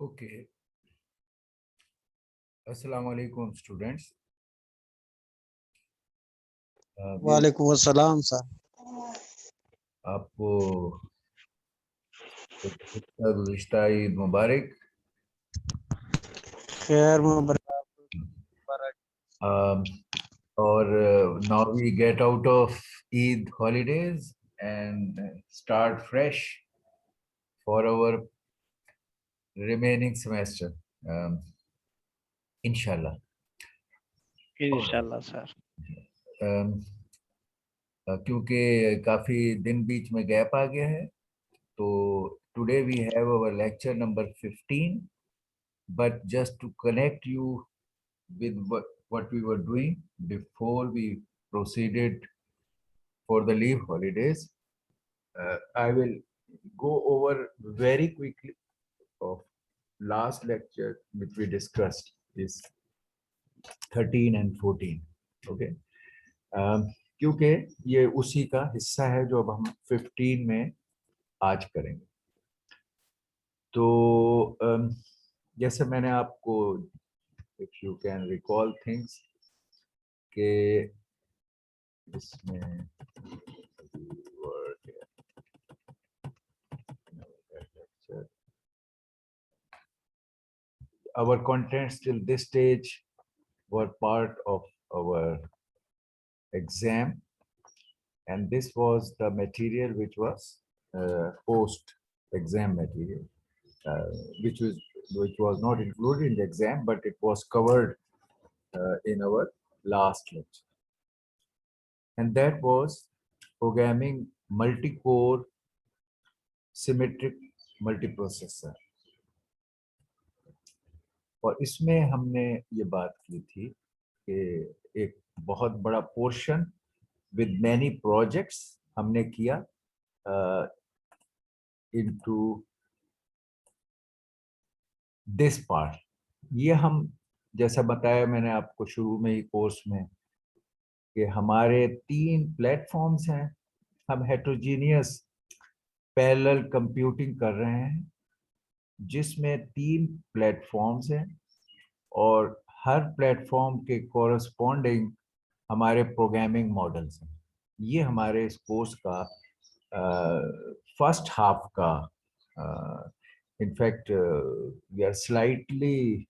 Okay. अस्सलाम वालेकुम students. We वालेकुम अस्सलाम सर। आपको गुज़िश्ता ईद मुबारक। खैर मुबारक। और now we get out of Eid holidays and start fresh for our remaining semester, inshallah. इंशाल्लाह सर। um, क्योंकि काफ़ी दिन बीच में गैप आ गया है, तो today we have our lecture number 15. But just to connect you with what we were doing before we proceeded for the leave holidays, I will go over very quickly of last lecture which we discussed is 13 and 14. Okay. क्योंकि ये उसी का हिस्सा है जो अब हम 15 में आज करेंगे। तो जैसे मैंने आपको, if you can recall things, के इसमें our contents till this stage were part of our exam, and this was the material which was post exam material, uh, which was not included in the exam, but it was covered in our last lecture, and that was programming multi-core symmetric multiprocessor. और इसमें हमने ये बात की थी कि एक बहुत बड़ा पोर्शन विद मैनी प्रोजेक्ट्स हमने किया इनटू दिस पार्ट। ये हम जैसा बताया मैंने आपको शुरू में ही कोर्स में कि हमारे 3 प्लेटफॉर्म्स हैं। हम हेटेरोजीनियस पैरेलल कंप्यूटिंग कर रहे हैं जिसमें 3 प्लेटफॉर्म्स हैं और हर प्लेटफॉर्म के कोरस्पॉन्डिंग हमारे प्रोग्रामिंग मॉडल्स हैं। ये हमारे इस कोर्स का फर्स्ट हाफ का, in fact we are slightly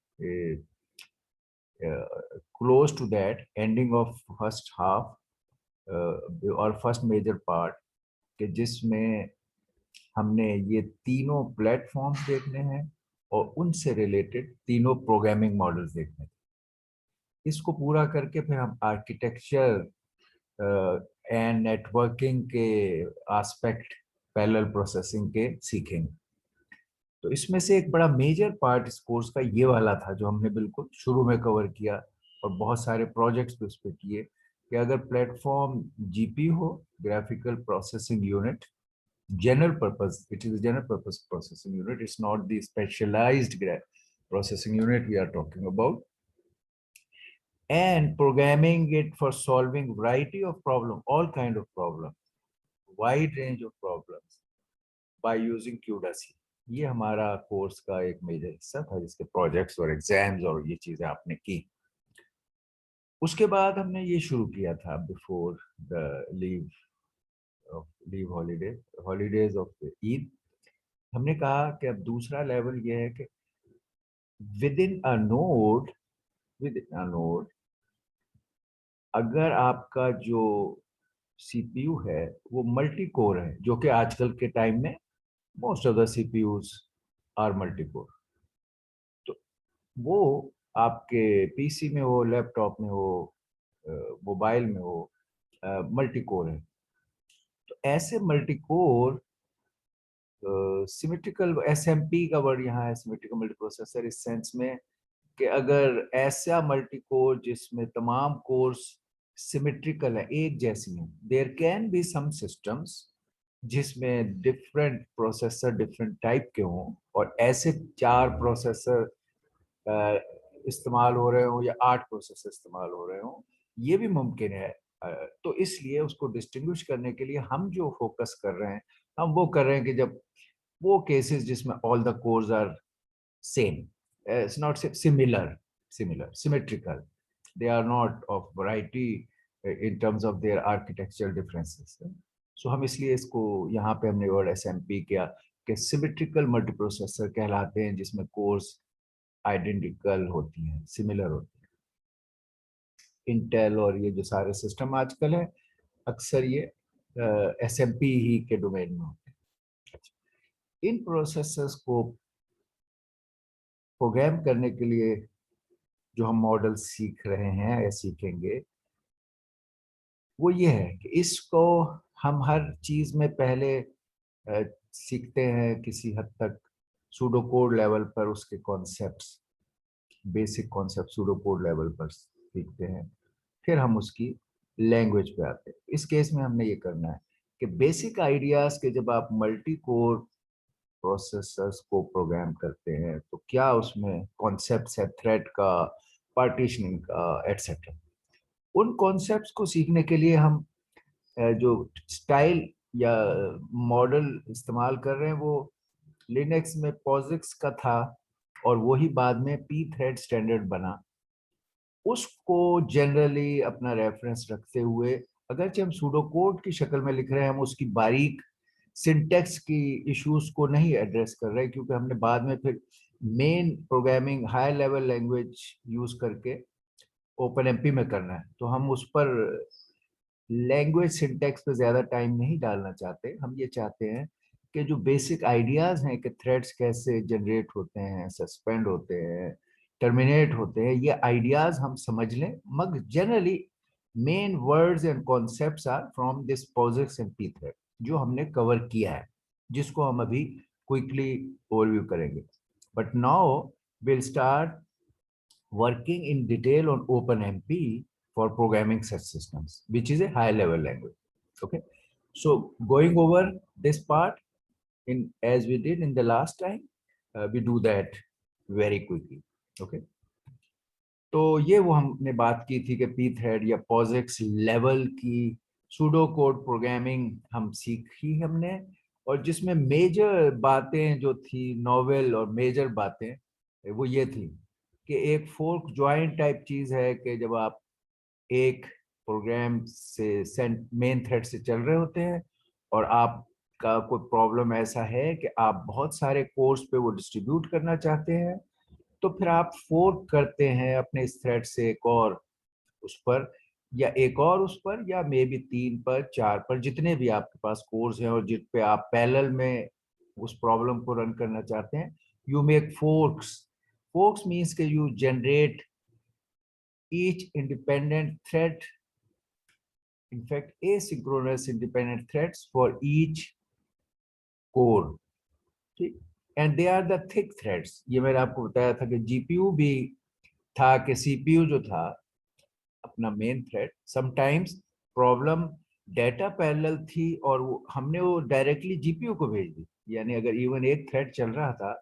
close to that ending of first half और फर्स्ट मेजर पार्ट के जिसमें हमने ये तीनों प्लेटफॉर्म्स देखने हैं और उनसे रिलेटेड तीनों प्रोग्रामिंग मॉडल्स देखने हैं। इसको पूरा करके फिर हम आर्किटेक्चर एंड नेटवर्किंग के एस्पेक्ट पैरेलल प्रोसेसिंग के सीखेंगे। तो इसमें से एक बड़ा मेजर पार्ट इस कोर्स का ये वाला था जो हमने बिल्कुल शुरू में कवर किया और बहुत सारे प्रोजेक्ट्स भी उस पर किए कि अगर प्लेटफॉर्म जीपी हो, graphical processing unit, general purpose, it is a general purpose processing unit, it's not the specialized processing unit we are talking about, and programming it for solving variety of problem, all kind of problem, wide range of problems by using CUDA-C। ये हमारा course का एक major हिस्सा था जिसके projects और exams और ये चीजें आपने की। उसके बाद हमने ये शुरू किया था before the leave holidays of Eid. हमने कहा कि अब दूसरा लेवल ये है कि विद इन अ नोड अगर आपका जो सीपीयू है वो मल्टी कोर है, जो कि आजकल के टाइम में most of the CPUs are multi core, तो वो आपके पीसी में हो, लैपटॉप में हो, मोबाइल में हो, मल्टी कोर है। तो ऐसे मल्टी कोर सिमेट्रिकल एसएमपी का वर्ड यहाँ है, सिमेट्रिकल मल्टी प्रोसेसर, इस सेंस में कि अगर ऐसा मल्टी कोर जिसमें तमाम कोर्स सिमेट्रिकल है, एक जैसी हैं, there can be some systems जिसमें डिफरेंट प्रोसेसर डिफरेंट टाइप के हों और ऐसे 4 प्रोसेसर इस्तेमाल हो रहे हों या 8 प्रोसेसर इस्तेमाल हो रहे हों, ये भी मुमकिन है। तो इसलिए उसको डिस्टिंग्विश करने के लिए हम जो फोकस कर रहे हैं, हम वो कर रहे हैं कि जब वो केसेस जिसमें all the cores are same. It's not similar, symmetrical. They are not of variety in terms of their architectural differences. So हम इसलिए इसको यहाँ पे हमने वर्ड SMP किया कि सिमेट्रिकल मल्टीप्रोसेसर कहलाते हैं, जिसमें कोर्स आइडेंटिकल होती हैं, सिमिलर होती हैं। इंटेल और ये जो सारे सिस्टम आजकल है, अक्सर ये SMP ही के डोमेन में होते हैं। इन प्रोसेसर्स को प्रोग्राम करने के लिए जो हम मॉडल सीख रहे हैं या सीखेंगे, वो ये है कि इसको हम हर चीज में पहले सीखते हैं किसी हद तक सूडो कोड लेवल पर, उसके concepts, basic concept pseudo code level पर सीखते हैं, फिर हम उसकी लैंग्वेज पे आते हैं। इस केस में हमने ये करना है कि बेसिक आइडियाज के जब आप मल्टी कोर प्रोसेसर्स को प्रोग्राम करते हैं तो क्या उसमें कॉन्सेप्ट्स है, थ्रेड का, पार्टीशनिंग का, एटसेट्रा। उन कॉन्सेप्ट्स को सीखने के लिए हम जो स्टाइल या मॉडल इस्तेमाल कर रहे हैं वो लिनक्स में पॉजिक्स का था, और वही बाद में पी थ्रेड स्टैंडर्ड बना। उसको जनरली अपना रेफरेंस रखते हुए, अगरचे हम सूडो कोड की शक्ल में लिख रहे हैं, हम उसकी बारीक सिंटेक्स की इश्यूज को नहीं एड्रेस कर रहे, क्योंकि हमने बाद में फिर main programming high level language use करके ओपन एमपी में करना है, तो हम उस पर लैंग्वेज सिंटेक्स पे ज्यादा टाइम नहीं डालना चाहते। हम ये चाहते हैं कि जो बेसिक आइडियाज हैं कि थ्रेड्स कैसे जनरेट होते हैं, सस्पेंड होते हैं, टर्मिनेट होते हैं, ये आइडियाज हम समझ लें। मगर generally main words and concepts are from this POSIX and P thread, जो हमने कवर किया है, जिसको हम अभी क्विकली ओवरव्यू करेंगे। But now will start working in detail on OpenMP for programming such systems, which is a high level language. Okay, so going over this part in as we did in the last time, we do that very quickly. Okay, तो ये वो हमने बात की थी कि P thread या POSIX level की सूडो कोड प्रोग्रामिंग हम सीखी हमने, और जिसमें मेजर बातें जो थी, नॉवेल और मेजर बातें, वो ये थी कि एक फोर्क ज्वाइन टाइप चीज है कि जब आप एक प्रोग्राम से मेन थ्रेड से चल रहे होते हैं और आपका कोई प्रॉब्लम ऐसा है कि आप बहुत सारे कोर्स पे वो डिस्ट्रीब्यूट करना चाहते हैं, तो फिर आप फोर्क करते हैं अपने इस थ्रेड से एक और उस पर, या एक और उस पर, या मे बी 3 पर, 4 पर, जितने भी आपके पास कोर्स हैं और जिन पे आप पैरेलल में उस प्रॉब्लम को रन करना चाहते हैं, you make forks. Forks means के you generate each independent thread, in fact asynchronous independent threads for each core, ठीक। And they are the thick threads. ये मैंने आपको बताया था कि जीपीयू भी था कि सीपीयू जो था अपना main thread, sometimes problem data parallel थी और हमने वो डायरेक्टली जीपीयू को भेज दी। यानी अगर इवन एक थ्रेड चल रहा था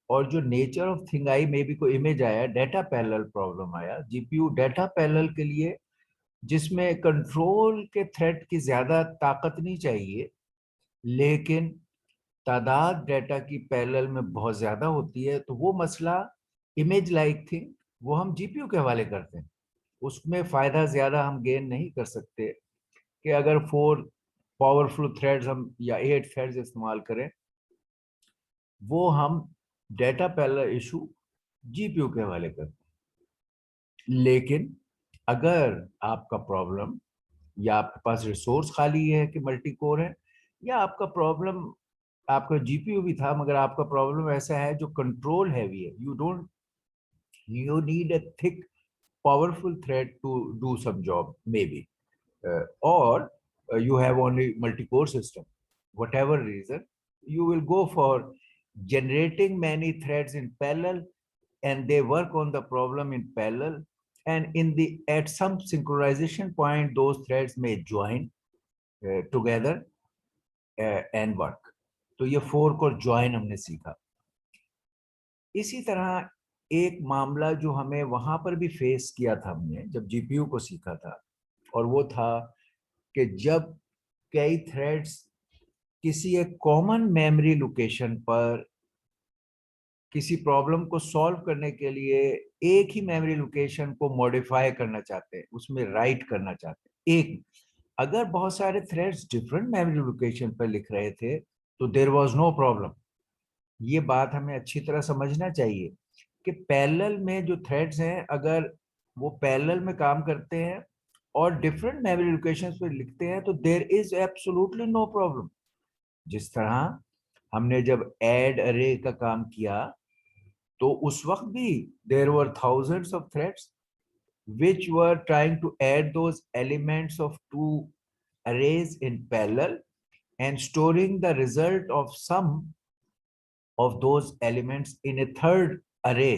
और जो nature of thing I, may be कोई इमेज आया, डेटा पैरेलल प्रॉब्लम आया, जीपीयू डेटा पैरेलल के लिए जिसमें कंट्रोल के थ्रेड की ज्यादा ताकत नहीं चाहिए, लेकिन तादाद डेटा की पैरेलल में बहुत ज्यादा होती है, तो वो मसला इमेज लाइक थिंग वो हम जीपीयू के हवाले करते हैं। उसमें फायदा ज्यादा हम गेन नहीं कर सकते कि अगर 4 पावरफुल थ्रेड्स हम या 8 थ्रेड्स इस्तेमाल करें, वो हम डेटा पैरेलल इशू जीपीयू के हवाले करते हैं। लेकिन अगर आपका प्रॉब्लम, या आपके पास रिसोर्स खाली है कि मल्टी कोर है, या आपका प्रॉब्लम, आपका जीपीयू भी था मगर आपका प्रॉब्लम ऐसा है जो कंट्रोल हैवी है, you need a thick powerful thread to do some job maybe, or you have only multi-core system, whatever reason, you will go for generating many threads in parallel, and they work on the problem in parallel, and at some synchronization point those threads may join together and work। तो ये fork और join हमने सीखा। इसी तरह एक मामला जो हमें वहां पर भी फेस किया था हमने जब जीपीयू को सीखा था, और वो था कि जब कई थ्रेड्स किसी एक कॉमन मेमोरी लोकेशन पर किसी प्रॉब्लम को सॉल्व करने के लिए एक ही मेमोरी लोकेशन को मॉडिफाई करना चाहते हैं, उसमें राइट करना चाहते हैं एक। अगर बहुत सारे थ्रेड्स डिफरेंट मेमोरी लोकेशन पर लिख रहे थे तो देयर वाज नो प्रॉब्लम। ये बात हमें अच्छी तरह समझना चाहिए कि पैरेलल में जो थ्रेड्स हैं, अगर वो पैरेलल में काम करते हैं और डिफरेंट मेमोरी लोकेशंस पे लिखते हैं तो there is absolutely no problem. जिस तरह हमने जब ऐड अरे का काम किया तो उस वक्त भी there were thousands of threads which were trying to add those elements of two arrays in parallel and storing the result of some of those elements in a third array।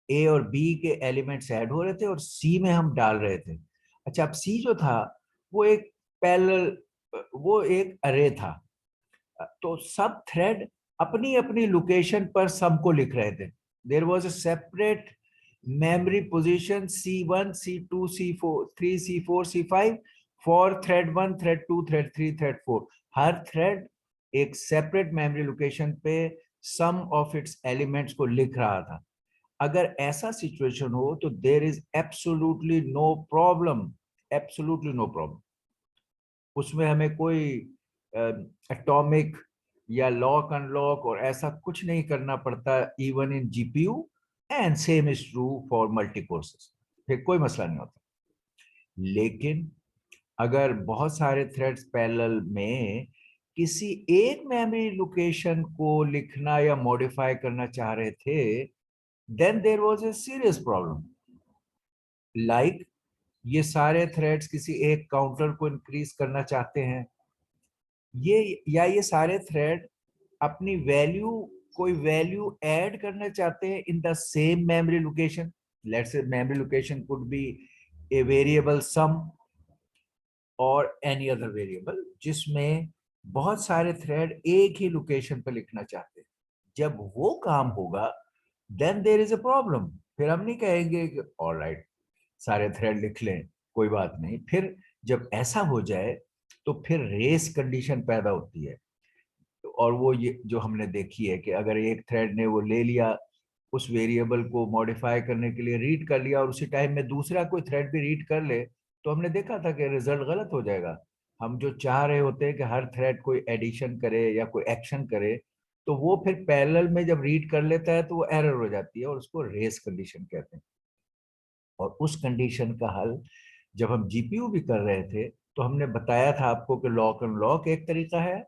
ए और B के elements add हो रहे थे और सी में हम डाल रहे थे। अच्छा, अब सी जो था वो एक पैरेलल, वो एक अरे था, तो सब थ्रेड अपनी अपनी लोकेशन पर सम को लिख रहे थे। There was a separate memory position C1 C2 C4 3 C4 C5 for thread 1 thread 2 thread 3 thread 4। हर थ्रेड एक सेपरेट मेमोरी लोकेशन पे सम ऑफ इट्स एलिमेंट्स को लिख रहा था। अगर ऐसा सिचुएशन हो तो there is absolutely no problem, absolutely no problem. उसमें हमें कोई एटॉमिक या लॉक अनलॉक और ऐसा कुछ नहीं करना पड़ता, even in GPU, and same is true for multi courses, फिर कोई मसला नहीं होता। लेकिन अगर बहुत सारे थ्रेड्स पैरेलल में किसी एक मेमोरी लोकेशन को लिखना या मॉडिफाई करना चाह रहे थे, then there was a serious problem. Like ये सारे थ्रेड्स किसी एक काउंटर को इंक्रीज करना चाहते हैं, ये सारे थ्रेड अपनी वैल्यू, कोई वैल्यू ऐड करना चाहते हैं in the same memory location. Let's say memory location could be a variable sum और एनी अदर वेरिएबल, जिसमें बहुत सारे थ्रेड एक ही लोकेशन पर लिखना चाहते हैं। जब वो काम होगा then there is a problem. फिर हम नहीं कहेंगे कि ऑलराइट सारे थ्रेड लिख लें, कोई बात नहीं। फिर जब ऐसा हो जाए तो फिर रेस कंडीशन पैदा होती है। और वो ये जो हमने देखी है कि अगर एक थ्रेड ने वो ले लिया, उस वेरिएबल को मॉडिफाई करने के लिए रीड कर लिया और उसी टाइम में दूसरा कोई थ्रेड भी रीड कर ले, तो हमने देखा था कि रिजल्ट गलत हो जाएगा। हम जो चाह रहे होते हैं कि हर थ्रेड कोई एडिशन करे या कोई एक्शन करे, तो वो फिर पैरेलल में जब रीड कर लेता है तो वो एरर हो जाती है और उसको रेस कंडीशन कहते हैं। और उस कंडीशन का हल जब हम जीपीयू भी कर रहे थे तो हमने बताया था आपको कि लॉक अनलॉक एक तरीका है,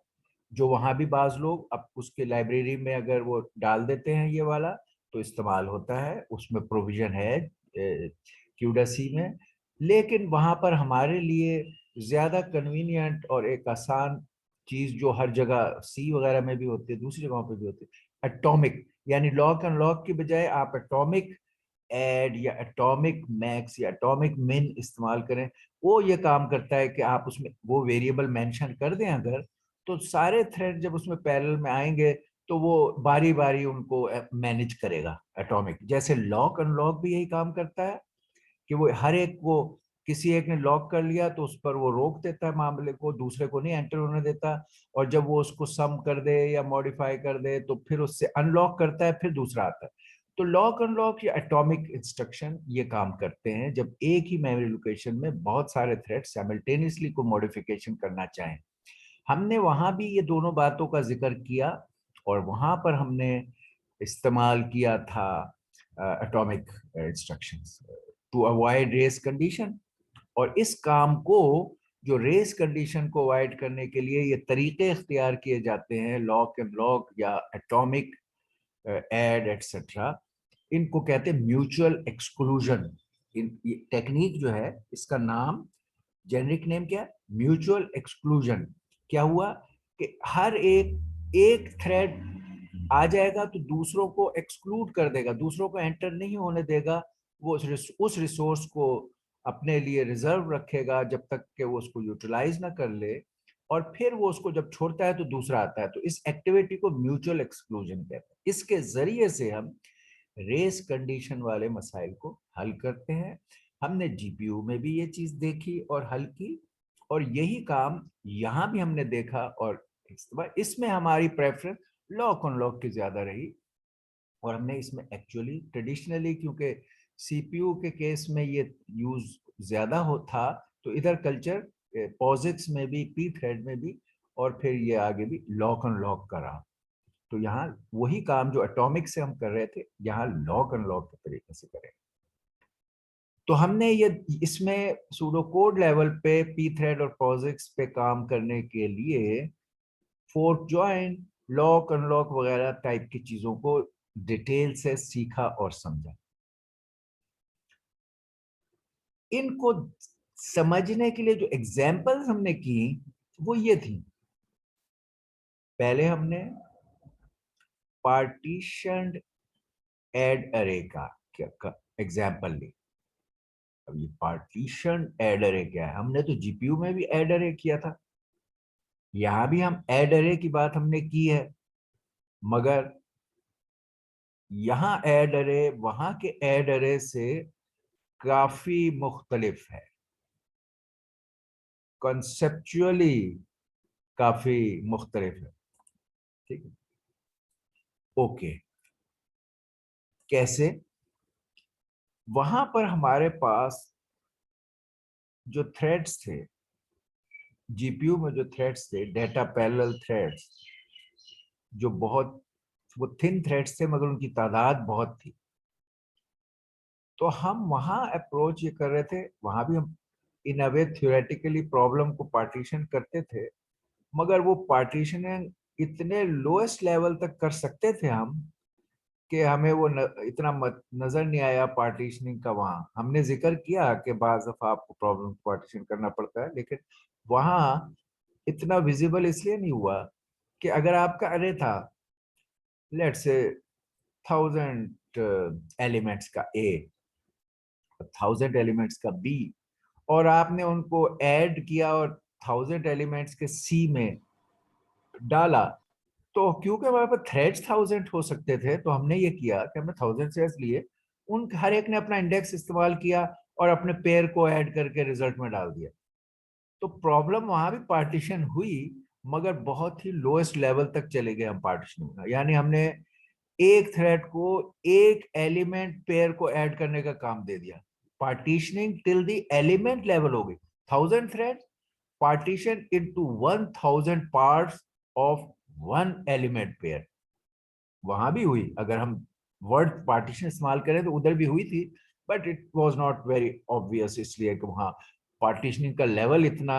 जो वहां भी बाज लोग अब उसके लाइब्रेरी में अगर वो डाल देते हैं ये वाला तो इस्तेमाल होता है, उसमें प्रोविजन है क्यूडासी में। लेकिन वहां पर हमारे लिए ज्यादा कन्वीनियंट और एक आसान चीज जो हर जगह सी वगैरह में भी होती है, दूसरी जगहों पे भी होती है, एटॉमिक, यानी लॉक अनलॉक की बजाय आप एटॉमिक ऐड या एटॉमिक मैक्स या एटॉमिक मिन इस्तेमाल करें। वो ये काम करता है कि आप उसमें वो वेरिएबल मेंशन कर दें अगर, तो सारे थ्रेड जब उसमें पैरेलल में आएंगे तो वो बारी बारी उनको मैनेज करेगा। एटॉमिक जैसे लॉक अनलॉक भी यही काम करता है कि वो हर एक को, किसी एक ने लॉक कर लिया तो उस पर वो रोक देता है मामले को, दूसरे को नहीं एंटर होने देता। और जब वो उसको सम कर दे या मॉडिफाई कर दे तो फिर उससे अनलॉक करता है, फिर दूसरा आता है। तो लॉक अनलॉक या एटॉमिक इंस्ट्रक्शन ये काम करते हैं जब एक ही मेमोरी लोकेशन में बहुत सारे थ्रेड साइमल्टेनियसली को मॉडिफिकेशन करना चाहें। हमने वहां भी ये दोनों बातों का जिक्र किया और वहां पर हमने इस्तेमाल किया था atomic instructions to avoid race condition. और इस काम को, जो रेस कंडीशन को अवॉइड करने के लिए ये तरीके इख्तियार किए जाते हैं, लॉक एंड लॉक या एटॉमिक एड एटसेट्रा, इनको कहते हैं म्यूचुअल एक्सक्लूजन। टेक्निक जो है इसका नाम, जेनरिक नेम क्या है, म्यूचुअल एक्सक्लूजन। क्या हुआ कि हर एक थ्रेड आ जाएगा तो दूसरों को एक्सक्लूड कर देगा, दूसरों को एंटर नहीं होने देगा। वो उस रिसोर्स को अपने लिए रिजर्व रखेगा जब तक कि वो उसको यूटिलाइज ना कर ले, और फिर वो उसको जब छोड़ता है तो दूसरा आता है। तो इस एक्टिविटी को म्यूचुअल एक्सक्लूजन कहते हैं। इसके जरिए से हम रेस कंडीशन वाले मसाइल को हल करते हैं। हमने जीपीयू में भी ये चीज देखी और हल की, और यही काम यहाँ भी हमने देखा और इसमें हमारी प्रेफरेंस लॉक ऑन लॉक की ज्यादा रही। और हमने इसमें एक्चुअली ट्रेडिशनली, क्योंकि सीपीयू के केस में ये यूज ज्यादा हो था, तो इधर कल्चर पॉजिक्स में भी, पी थ्रेड में भी, और फिर ये आगे भी लॉक अनलॉक करा। तो यहाँ वही काम जो एटॉमिक से हम कर रहे थे, यहाँ लॉक अनलॉक के तरीके से करें। तो हमने ये इसमें सूडो कोड लेवल पे पी थ्रेड और पॉजिक्स पे काम करने के लिए फोर्क ज्वाइन, लॉक अनलॉक वगैरह टाइप की चीजों को डिटेल से सीखा और समझा। इनको समझने के लिए जो एग्जाम्पल्स हमने की वो ये थी। पहले हमने पार्टीशनड ऐड अरे का एग्जाम्पल ली। अब ये पार्टीशन ऐड अरे क्या है? हमने तो जीपीयू में भी ऐड अरे किया था, यहां भी हम ऐड अरे की बात हमने की है, मगर यहां ऐड अरे वहां के ऐड अरे से काफी मुख्तलिफ है, कॉन्सेप्चुअली काफी मुख्तलिफ है। ठीक है, ओके। कैसे? वहां पर हमारे पास जो थ्रेड्स थे, जीपीयू में जो थ्रेड्स थे, डेटा पैरेलल थ्रेड्स, जो बहुत वो थिन थ्रेड्स थे मगर उनकी तादाद बहुत थी। तो हम वहां अप्रोच ये कर रहे थे, वहां भी हम इन अ वे थ्योरेटिकली प्रॉब्लम को पार्टीशन करते थे, मगर वो पार्टीशनिंग इतने लोएस्ट लेवल तक कर सकते थे हम कि हमें वो इतना नजर नहीं आया पार्टीशनिंग का। वहां हमने जिक्र किया कि बाज़ दफा आपको प्रॉब्लम पार्टीशन करना पड़ता है, लेकिन वहां इतना विजिबल इसलिए नहीं हुआ कि अगर आपका अरे था लेट्स से 1000 एलिमेंट्स का ए, 1000 एलिमेंट्स का बी, और आपने उनको ऐड किया और 1000 एलिमेंट्स के सी में डाला, तो क्योंकि हमारे पास थ्रेड्स 1000 हो सकते थे, तो हमने ये किया कि हमने 1000 थ्रेड्स लिए, उन हर एक ने अपना इंडेक्स इस्तेमाल किया और अपने पेयर को ऐड करके रिजल्ट में डाल दिया। तो प्रॉब्लम वहां भी पार्टीशन हुई, मगर बहुत ही लोएस्ट लेवल तक चले गए हम पार्टीशन में। यानी हमने एक थ्रेड को एक एलिमेंट पेयर को ऐड करने का काम दे दिया। Partitioning till the element level हो गई। 1000 thread partition into 1000 parts of one element pair. वहां भी हुई, अगर हम वर्ड पार्टीशन इस्तेमाल करें तो उधर भी हुई थी, but it was not very obvious, इसलिए कि वहां पार्टीशनिंग का लेवल इतना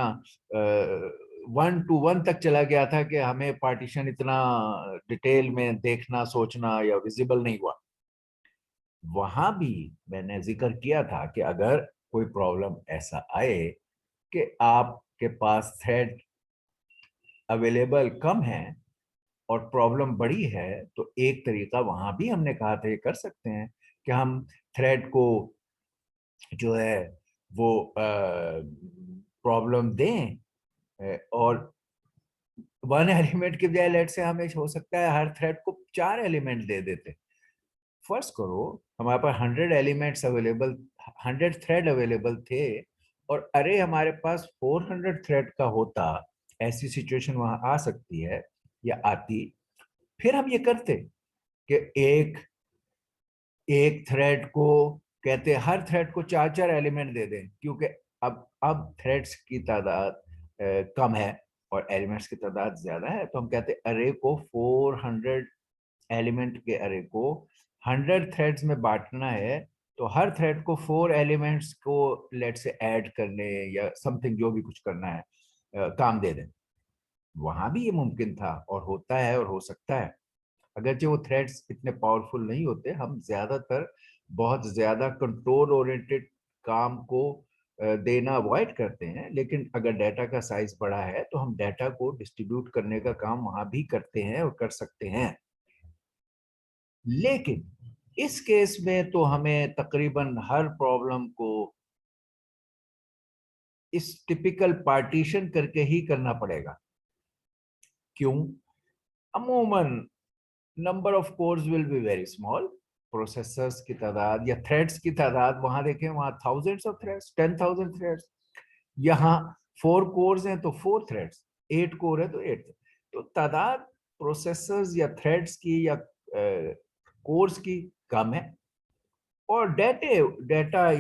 1 to 1 तक चला गया था कि हमें पार्टीशन इतना डिटेल में देखना, सोचना या विजिबल नहीं हुआ। वहां भी मैंने जिक्र किया था कि अगर कोई प्रॉब्लम ऐसा आए कि आपके पास थ्रेड अवेलेबल कम है और प्रॉब्लम बड़ी है, तो एक तरीका वहां भी हमने कहा था ये कर सकते हैं कि हम थ्रेड को जो है वो प्रॉब्लम दें, और वन एलिमेंट की बजाय लेट से हमें हो सकता है हर थ्रेड को 4 एलिमेंट दे देते। फर्स्ट करो हमारे पास 100 एलिमेंट्स अवेलेबल, 100 थ्रेड अवेलेबल थे, और अरे हमारे पास 400 थ्रेड का होता, ऐसी सिचुएशन वहां आ सकती है या आती, फिर हम ये करते कि एक एक थ्रेड को कहते हर थ्रेड को 4 4 एलिमेंट दे दें, क्योंकि अब थ्रेड्स की तादाद कम है और एलिमेंट्स की तादाद ज्यादा है, तो हम कहते अरे को 400 एलिमेंट के अरे को 100 थ्रेड्स में बांटना है, तो हर थ्रेड को 4 एलिमेंट्स को लेट से ऐड करने या समथिंग जो भी कुछ करना है काम दे दें। वहां भी ये मुमकिन था और होता है और हो सकता है। अगरचे वो थ्रेड्स इतने पावरफुल नहीं होते, हम ज्यादातर बहुत ज्यादा कंट्रोल ओरिएंटेड काम को देना अवॉइड करते हैं, लेकिन अगर डाटा का साइज बड़ा है तो हम डाटा को डिस्ट्रीब्यूट करने का काम वहां भी करते हैं और कर सकते हैं। लेकिन इस केस में तो हमें तकरीबन हर प्रॉब्लम को इस टिपिकल पार्टीशन करके ही करना पड़ेगा। क्यों? अमूमन number of course will be very small, processors की तादाद या थ्रेड्स की तादाद वहां देखें, वहां थाउजेंड्स ऑफ थ्रेड्स, 10,000 थ्रेड्स। यहाँ 4 कोर्स हैं तो 4 थ्रेड्स, 8 कोर है तो 8। तो तादाद प्रोसेसर्स या थ्रेड्स की या कोर्स की कम है और data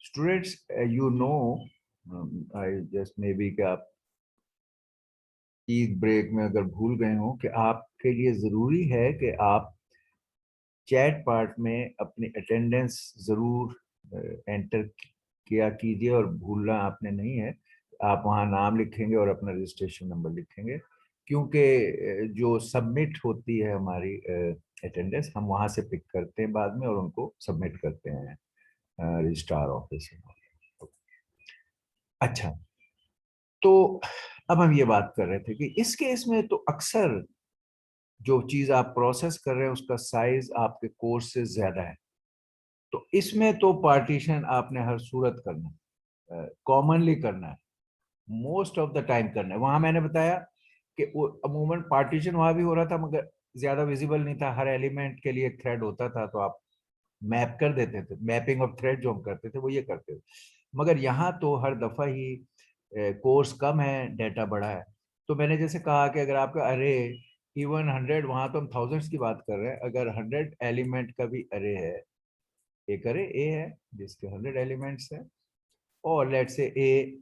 students you know I just may be कि आप ईद ब्रेक में अगर भूल गए हो कि आपके लिए जरूरी है कि आप चैट पार्ट में अपनी अटेंडेंस जरूर एंटर किया कीजिए और भूलना आपने नहीं है। आप वहाँ नाम लिखेंगे और अपना रजिस्ट्रेशन नंबर लिखेंगे, क्योंकि जो सबमिट होती है हमारी अटेंडेंस हम वहाँ से पिक करते हैं बाद में और उनको सबमिट करते हैं रजिस्ट्रार ऑफिस में। अच्छा, तो अब हम ये बात कर रहे थे कि इस केस में तो अक्सर जो चीज आप प्रोसेस कर रहे हैं उसका साइज आपके कोर्स से ज्यादा है, तो इसमें तो पार्टीशन आपने हर सूरत करना है, कॉमनली करना है, मोस्ट ऑफ द टाइम करना है। वहां मैंने बताया कि वो अमूमन पार्टीशन वहां भी हो रहा था मगर ज्यादा विजिबल नहीं था, हर एलिमेंट के लिए एक थ्रेड होता था तो आप मैप कर देते थे, मैपिंग ऑफ थ्रेड जो हम करते थे वो ये करते थे। मगर यहाँ तो हर दफा ही कोर्स कम है, डाटा बड़ा है। तो मैंने जैसे कहा कि अगर आपका अरे इवन 100, वहां तो हम थाउजेंड्स की बात कर रहे हैं, अगर 100 एलिमेंट का भी अरे है, एक अरे ए है जिसके 100 एलिमेंट्स है, और लेट से ए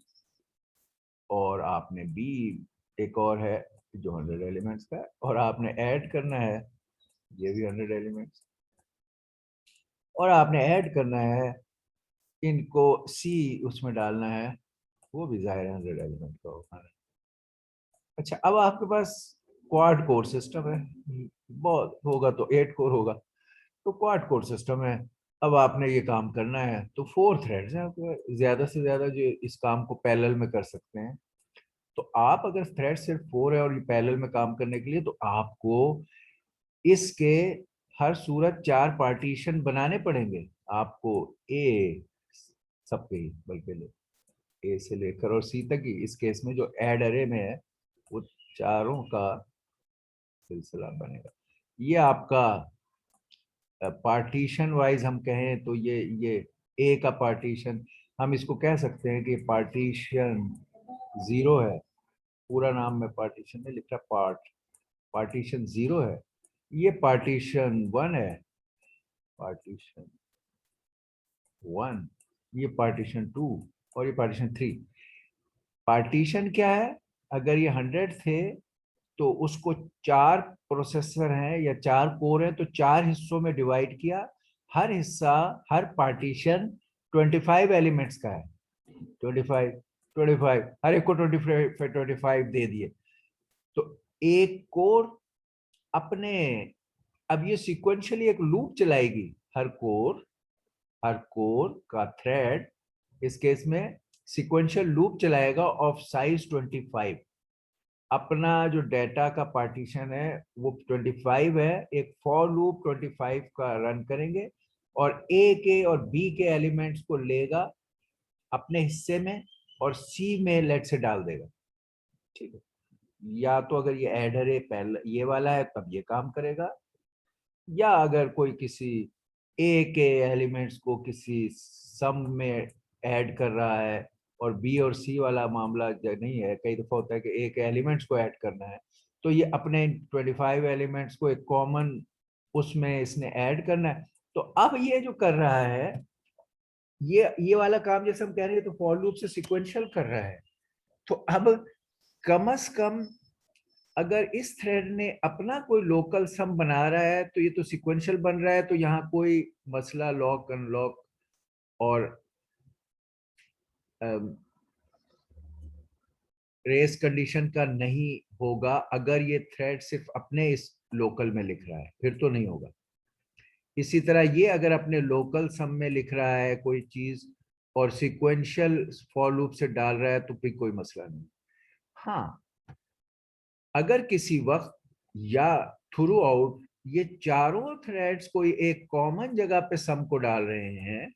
और आपने बी एक और है जो 100 एलिमेंट्स का है, और आपने ऐड करना है ये भी 100 एलिमेंट्स, और आपने ऐड करना है इनको सी उसमें डालना है, वो भी जाहिर 100 एलिमेंट का होगा। अच्छा, अब आपके पास क्वाड कोर सिस्टम है, बहुत होगा तो 8 कोर होगा, तो क्वाड कोर सिस्टम है। अब आपने ये काम करना है तो 4 थ्रेड्स हैं आपके, ज्यादा से ज्यादा जो इस काम को पैरेलल में कर सकते हैं। तो आप अगर थ्रेड सिर्फ 4 है और ये पैरेलल में काम करने के लिए, तो आपको इसके हर सूरत 4 पार्टीशन बनाने पड़ेंगे आपको। ए सबके ही बल्कि ए से लेकर और सी तक ही इस केस में जो ऐड अरे में है वो चारों का सिलसिला बनेगा। ये आपका पार्टीशन वाइज हम कहें तो ये ए का पार्टीशन हम इसको कह सकते हैं कि पार्टीशन 0 है, पूरा नाम में पार्टीशन में लिखा पार्टीशन 0 है। ये पार्टीशन 1 है, पार्टीशन 1, ये पार्टीशन 2 और ये पार्टीशन 3। पार्टीशन क्या है, अगर ये 100 थे तो उसको 4 प्रोसेसर हैं या 4 कोर हैं तो 4 हिस्सों में डिवाइड किया, हर हिस्सा हर पार्टीशन 25 एलिमेंट्स का है, 25 25 हर एक को 25 दे दिए। तो एक कोर अपने, अब ये सिक्वेंशियली एक लूप चलाएगी, हर कोर का थ्रेड इस केस में सिक्वेंशियल लूप चलाएगा ऑफ साइज 25। अपना जो डेटा का पार्टीशन है वो 25 है, एक फॉर लूप 25 का रन करेंगे और ए के और बी के एलिमेंट्स को लेगा अपने हिस्से में और सी में लेट से डाल देगा। ठीक है, या तो अगर ये एडर है पहले ये वाला है तब ये काम करेगा, या अगर कोई किसी ए के एलिमेंट्स को किसी सम में ऐड कर रहा है और बी और सी वाला मामला नहीं है, कई दफा होता है कि ए के एलिमेंट्स को ऐड करना है, तो ये अपने 25 एलिमेंट्स को एक कॉमन उसमें इसने ऐड करना है। तो अब ये जो कर रहा है ये वाला काम जैसे हम कह रहे हैं तो फॉर लूप से सिक्वेंशियल कर रहा है। तो अब कम से कम अगर इस थ्रेड ने अपना कोई लोकल सम बना रहा है तो ये तो सिक्वेंशियल बन रहा है, तो यहाँ कोई मसला लॉक अनलॉक और रेस कंडीशन का नहीं होगा अगर ये थ्रेड सिर्फ अपने इस लोकल में लिख रहा है, फिर तो नहीं होगा। इसी तरह ये अगर अपने लोकल सम में लिख रहा है कोई चीज और सिक्वेंशियल फॉर लूप से डाल रहा है तो फिर कोई मसला नहीं। हाँ, अगर किसी वक्त या थ्रू आउट ये चारों थ्रेड्स कोई एक कॉमन जगह पे सम को डाल रहे हैं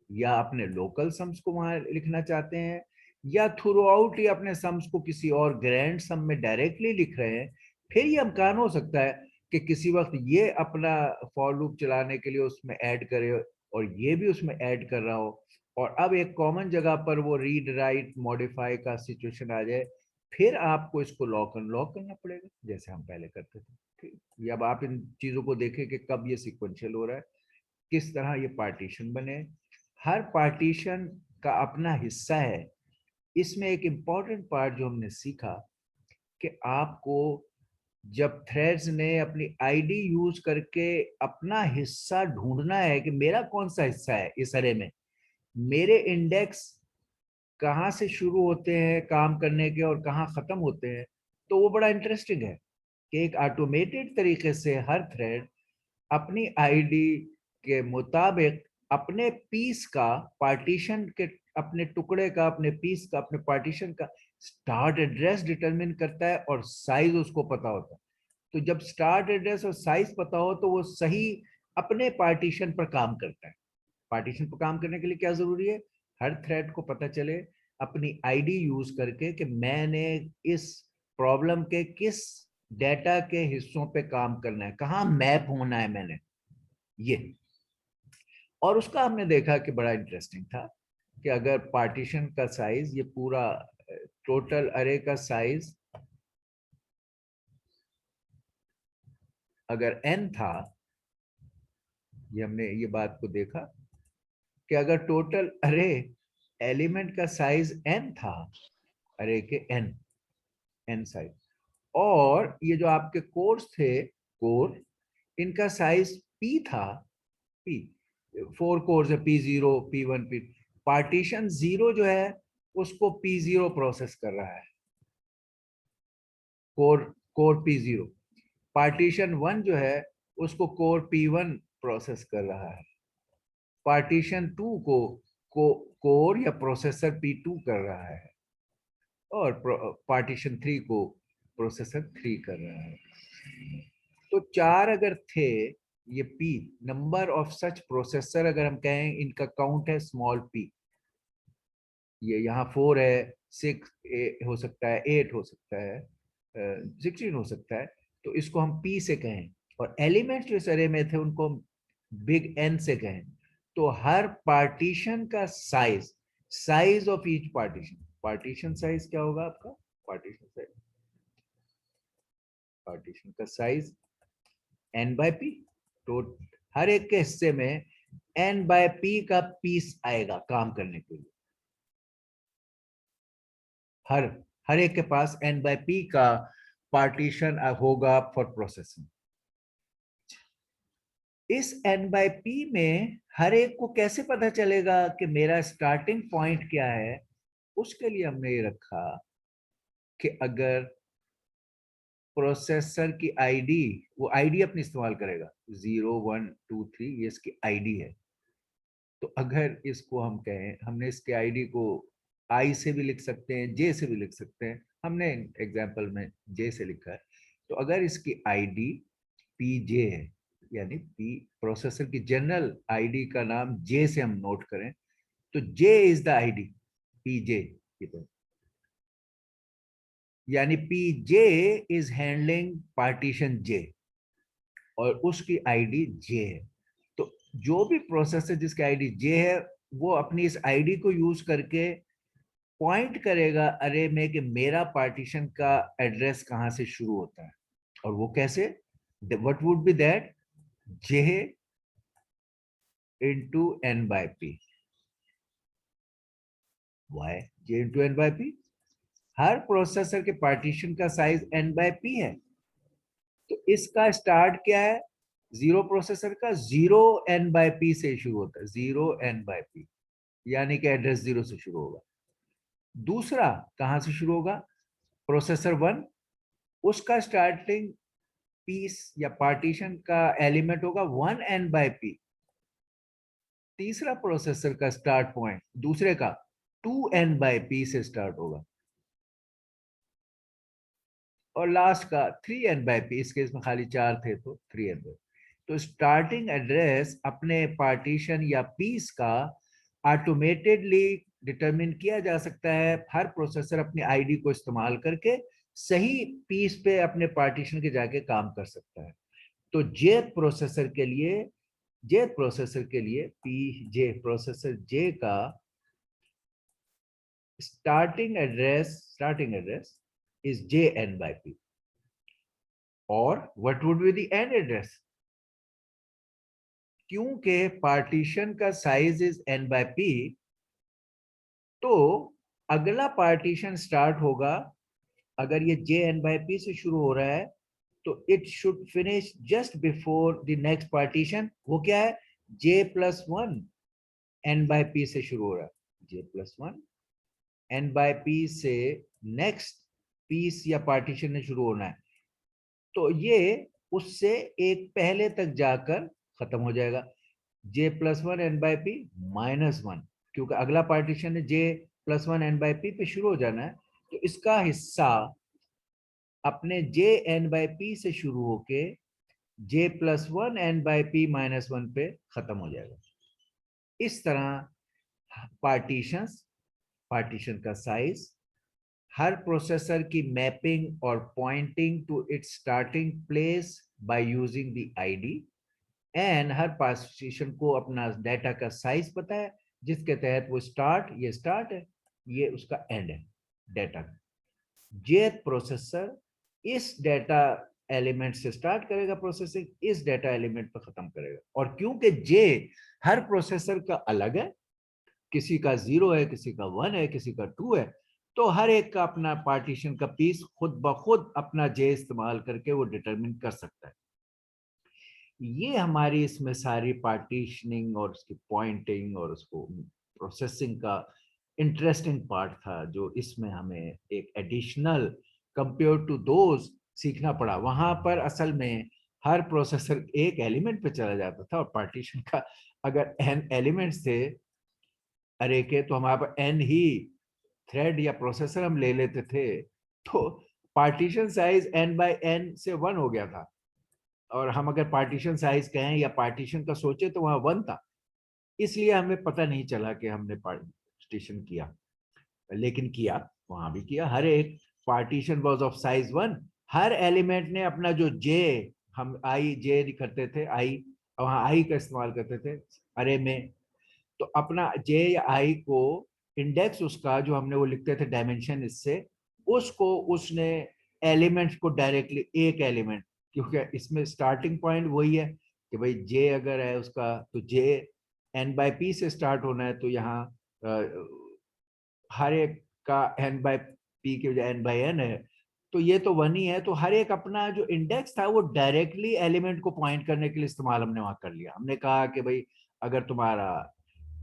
या अपने लोकल सम्स को वहां लिखना चाहते हैं या थ्रू आउट ही अपने सम्स को किसी और ग्रैंड सम में डायरेक्टली लिख रहे हैं, फिर ये अमकान हो सकता है कि किसी वक्त ये अपना फॉर लूप चलाने के लिए उसमें ऐड करे और ये भी उसमें ऐड कर रहा हो, और अब एक कॉमन जगह पर वो रीड राइट मॉडिफाई का सिचुएशन आ जाए, फिर आपको इसको लॉक अनलॉक करना पड़ेगा जैसे हम पहले करते थे। ठीक, ये अब आप इन चीजों को देखें कि कब ये सिक्वेंशियल हो रहा है, किस तरह ये पार्टीशन बने। हर पार्टीशन का अपना हिस्सा है। इसमें एक इंपॉर्टेंट पार्ट जो हमने सीखा कि आपको जब थ्रेड्स ने अपनी आईडी यूज करके अपना हिस्सा ढूंढना है कि मेरा कौन सा हिस्सा है इस अरे में, मेरे इंडेक्स कहाँ से शुरू होते हैं काम करने के और कहाँ खत्म होते हैं, तो वो बड़ा इंटरेस्टिंग है कि एक ऑटोमेटेड तरीके से हर थ्रेड अपनी आईडी के मुताबिक अपने पीस का पार्टीशन के, अपने टुकड़े का, अपने पीस का, अपने पार्टीशन का स्टार्ट एड्रेस डिटरमिन करता है और साइज उसको पता होता है। तो जब स्टार्ट एड्रेस और साइज पता हो तो वो सही अपने पार्टीशन पर काम करता है। पार्टीशन पर काम करने के लिए क्या जरूरी है, हर थ्रेड को पता चले अपनी आईडी यूज करके कि मैंने इस प्रॉब्लम के किस डेटा के हिस्सों पे काम करना है, कहाँ मैप होना है मैंने ये। और उसका हमने देखा कि बड़ा इंटरेस्टिंग था कि अगर पार्टीशन का साइज, ये पूरा टोटल अरे का साइज अगर n था, ये हमने ये बात को देखा कि अगर टोटल अरे एलिमेंट का साइज n था, अरे के n साइज, और ये जो आपके कोर्स थे कोर, इनका साइज p था, p 4 कोर्स है, p0 p1 p, पार्टीशन 0 जो है उसको p0 प्रोसेस कर रहा है, कोर कोर p0। पार्टीशन 1 जो है उसको कोर p1 प्रोसेस कर रहा है। पार्टीशन 2 को कोर या प्रोसेसर p2 कर रहा है, और पार्टीशन 3 को प्रोसेसर 3 कर रहा है। तो 4 अगर थे, ये p number of such processor अगर हम कहें इनका काउंट है स्मॉल p, ये यहाँ 4 है, 6 हो सकता है, 8 हो सकता है, 16 हो सकता है, तो इसको हम p से कहें, और एलिमेंट्स जो इस अरे में थे उनको बिग N से कहें, तो हर पार्टीशन का size, size of each partition, partition size क्या होगा आपका, पार्टीशन साइज, पार्टीशन का साइज n बाय p, तो हर एक के हिस्से में n बाय p का पीस आएगा काम करने के लिए। हर हर एक के पास n बाय p का पार्टीशन होगा फॉर प्रोसेसिंग। इस n बाय p में हर एक को कैसे पता चलेगा कि मेरा स्टार्टिंग पॉइंट क्या है, उसके लिए हमने ये रखा कि अगर प्रोसेसर की आईडी, वो आईडी अपनी इस्तेमाल करेगा 0 1 2 3, ये इसकी आईडी है। तो अगर इसको हम कहें, हमने इसके आईडी को आई से भी लिख सकते हैं, जे से भी लिख सकते हैं, हमने एग्जांपल में जे से लिखा है। तो अगर इसकी आईडी पी जे है, यानी पी प्रोसेसर की जनरल आईडी का नाम जे से हम नोट करें, तो J is the ID P J, यानी P J is handling partition J और उसकी आईडी जे है। तो जो भी प्रोसेसर जिसकी आईडी जे है, वो अपनी इस आईडी को यूज करके पॉइंट करेगा अरे में कि मेरा पार्टीशन का एड्रेस कहां से शुरू होता है, और वो कैसे, what would be that, J into N by P. Why J into N by P, हर प्रोसेसर के पार्टीशन का साइज एन बाय पी है, तो इसका स्टार्ट क्या है, जीरो प्रोसेसर का 0n/p से शुरू होता है, 0n/p, यानी कि एड्रेस 0 से शुरू होगा। दूसरा कहां से शुरू होगा, प्रोसेसर 1, उसका स्टार्टिंग पीस या पार्टीशन का एलिमेंट होगा 1n/p। तीसरा प्रोसेसर का स्टार्ट पॉइंट दूसरे का 2n/p से स्टार्ट होगा, और लास्ट का 3n/p, इस केस में खाली 4 थे तो 3n/p। तो स्टार्टिंग एड्रेस अपने पार्टीशन या पीस का ऑटोमेटेडली डिटरमिन किया जा सकता है, हर प्रोसेसर अपनी आईडी को इस्तेमाल करके सही पीस पे अपने पार्टीशन के जाके काम कर सकता है। तो जेथ प्रोसेसर के लिए पी जे प्रोसेसर जे का starting address is jn by p, or what would be the end address? क्योंकि पार्टीशन का size is n by p, तो अगला पार्टीशन स्टार्ट होगा, अगर ये jn by p से शुरू हो रहा है तो it should finish just before the next partition. वो क्या है? j+1 n by p से शुरू हो रहा है, j+1 n by p से नेक्स्ट पीस या पार्टीशन में शुरू होना है, तो ये उससे एक पहले तक जाकर खत्म हो जाएगा, j+1 n by p -1, क्योंकि अगला पार्टीशन है j+1 n by p पे शुरू हो जाना है, तो इसका हिस्सा अपने jn by p से शुरू होके j+1 n by p -1 पे खत्म हो जाएगा। इस तरह पार्टीशन का साइज, हर प्रोसेसर की मैपिंग और pointing to its starting place by using the ID, and हर पार्टीशन को अपना डाटा का साइज पता है, जिसके तहत वो ये स्टार्ट है, ये उसका एंड है डाटा। जेथ प्रोसेसर इस डाटा एलिमेंट से स्टार्ट करेगा प्रोसेसिंग, इस डाटा एलिमेंट पर खत्म करेगा। और क्योंकि जे हर प्रोसेसर का अलग है, किसी का 0 है, किसी का 1 है, किसी का 2 है, तो हर एक का अपना पार्टीशन का पीस खुद ब खुद अपना जे इस्तेमाल करके वो डिटरमिन कर सकता है। ये हमारी इसमें सारी पार्टीशनिंग और उसकी पॉइंटिंग और उसको प्रोसेसिंग का इंटरेस्टिंग पार्ट था, जो इसमें हमें एक एडिशनल कंपेयर टू दोज सीखना पड़ा। वहां पर असल में हर प्रोसेसर एक एलिमेंट पे चला जाता था, और पार्टीशन का अगर n एलिमेंट्स थे अरे के, तो हमारे पास n ही थ्रेड या प्रोसेसर हम ले लेते थे, तो partition size n by n से 1 हो गया था। और हम अगर पार्टीशन साइज कहें या पार्टीशन का सोचे तो वहां 1 था, इसलिए हमें पता नहीं चला कि हमने पार्टीशन किया, लेकिन किया, वहां भी किया। हर एक partition was of size 1, her element ने अपना जो जे, हम आई जे करते थे, आई वहां आई का इस्तेमाल करते थे अरे में, तो अपना जे या आई को इंडेक्स उसका जो हमने वो लिखते थे डायमेंशन, इससे उसको उसने एलिमेंट्स को डायरेक्टली एक एलिमेंट, क्योंकि इसमें स्टार्टिंग पॉइंट वही है कि भाई जे अगर है उसका, तो जे n by p से स्टार्ट होना है, तो यहाँ हर एक का n by p की वजह n by n है, तो ये तो 1 ही है, तो हर एक अपना जो इंडेक्स था वो डायरेक्टली एलिमेंट को पॉइंट करने के लिए इस्तेमाल हमने वहां कर लिया। हमने कहा कि भाई अगर तुम्हारा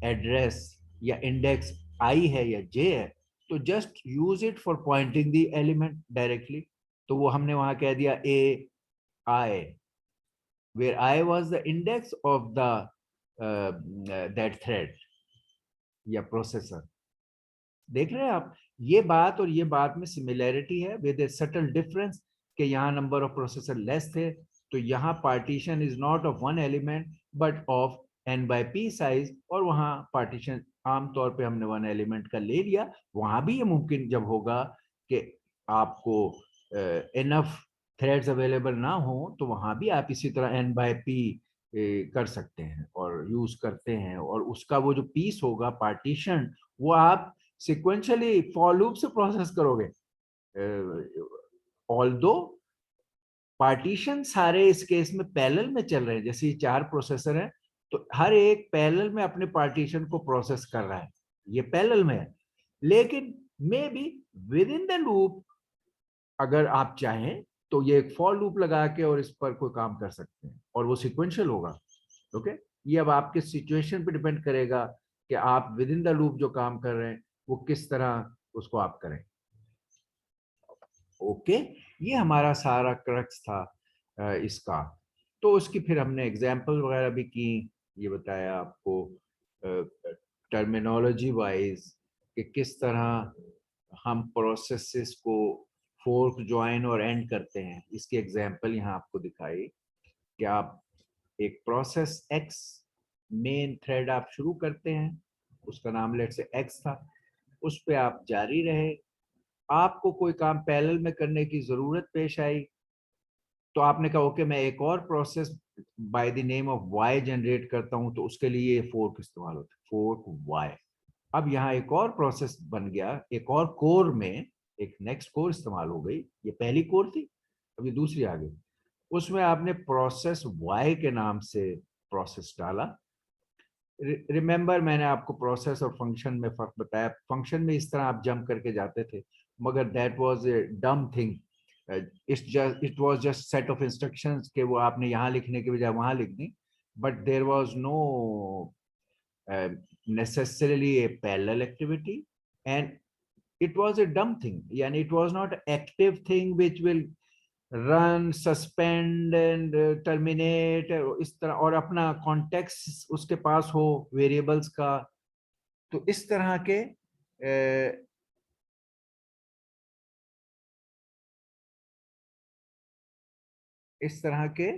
एड्रेस या इंडेक्स आई है या जे है, तो just use it for pointing the element directly. तो वो हमने वहां कह दिया A I, where I was the index of the that thread या प्रोसेसर। देख रहे हैं आप, ये बात और ये बात में सिमिलैरिटी है विद ए सटल डिफरेंस, कि यहाँ नंबर ऑफ प्रोसेसर लेस थे, तो यहाँ partition is not of 1 element but of n by p size, और वहाँ पार्टीशन आमतौर पे हमने 1 एलिमेंट का ले लिया। वहां भी ये मुमकिन जब होगा कि आपको इनफ थ्रेड्स अवेलेबल ना हो, तो वहां भी आप इसी तरह n by p कर सकते हैं और यूज करते हैं, और उसका वो जो पीस होगा पार्टीशन, वो आप सिक्वेंशियली फॉर लूप से प्रोसेस करोगे। ऑल्दो पार्टीशन सारे इस केस में पैरेलल में चल रहे हैं, जैसे ये 4 प्रोसेसर हैं, तो हर एक पैरेलल में अपने पार्टीशन को प्रोसेस कर रहा है, ये पैरेलल में है। लेकिन may be with in the loop अगर आप चाहें तो ये एक फॉर लूप लगा के और इस पर कोई काम कर सकते हैं, और वो सिक्वेंशियल होगा। ओके, ये अब आपके सिचुएशन पे डिपेंड करेगा कि आप विद इन द लूप जो काम कर रहे हैं वो किस तरह उसको आप करें। ओके, ये हमारा सारा क्रक्स था इसका। तो उसकी फिर हमने एग्जाम्पल वगैरह भी की, ये बताया आपको टर्मिनोलॉजी वाइज कि किस तरह हम प्रोसेसेस को फोर्क, ज्वाइन और एंड करते हैं। इसकी एग्जाम्पल यहाँ आपको दिखाई कि आप एक प्रोसेस एक्स मेन थ्रेड आप शुरू करते हैं, उसका नाम लेट से एक्स था, उस पे आप जारी रहे। आपको कोई काम पैरेलल में करने की जरूरत पेश आई तो आपने कहा ओके मैं एक और process by the name of Y generate करता हूं, तो उसके लिए ये फोर्क इस्तेमाल होता है, फोर्क वाई। अब यहाँ एक और प्रोसेस बन गया, एक और कोर में एक नेक्स्ट कोर इस्तेमाल हो गई। ये पहली कोर थी, अभी दूसरी आ गई। उसमें आपने प्रोसेस वाई के नाम से प्रोसेस डाला। रिमेंबर मैंने आपको प्रोसेस और फंक्शन में फर्क बताया। फंक्शन में इस तरह आप जंप करके जाते थे, मगर that was a dumb thing. It was just set of instructions के वो आपने यहाँ लिखने के बजाय वहां लिख दी, but there was no necessarily a parallel activity, and it was a dumb thing, yani it was not active thing which will run, suspend and terminate इस तरह, और अपना कॉन्टेक्स्ट उसके पास हो वेरिएबल्स का। तो इस तरह के इस तरह के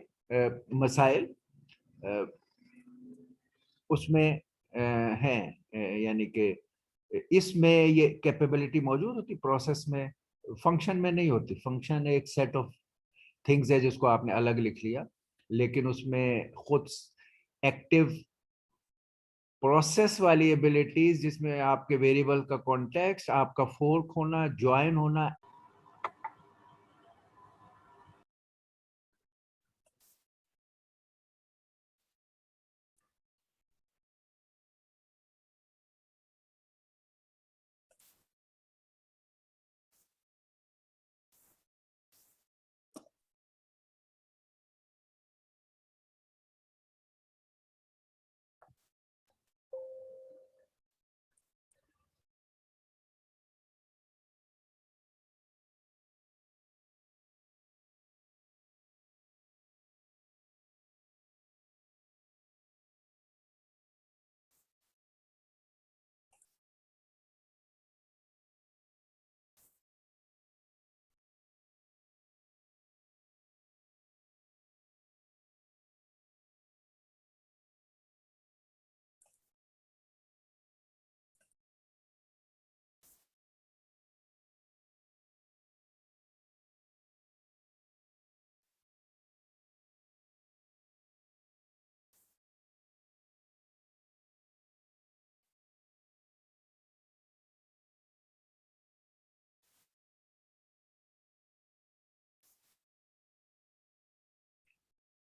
मसाइल उसमें हैं, यानी कि इसमें ये कैपेबिलिटी मौजूद होती प्रोसेस में, फंक्शन में नहीं होती। फंक्शन एक सेट ऑफ थिंग्स है जिसको आपने अलग लिख लिया, लेकिन उसमें खुद एक्टिव प्रोसेस वाली एबिलिटीज जिसमें आपके वेरिएबल का कॉन्टेक्स्ट, आपका फोर्क होना, ज्वाइन होना।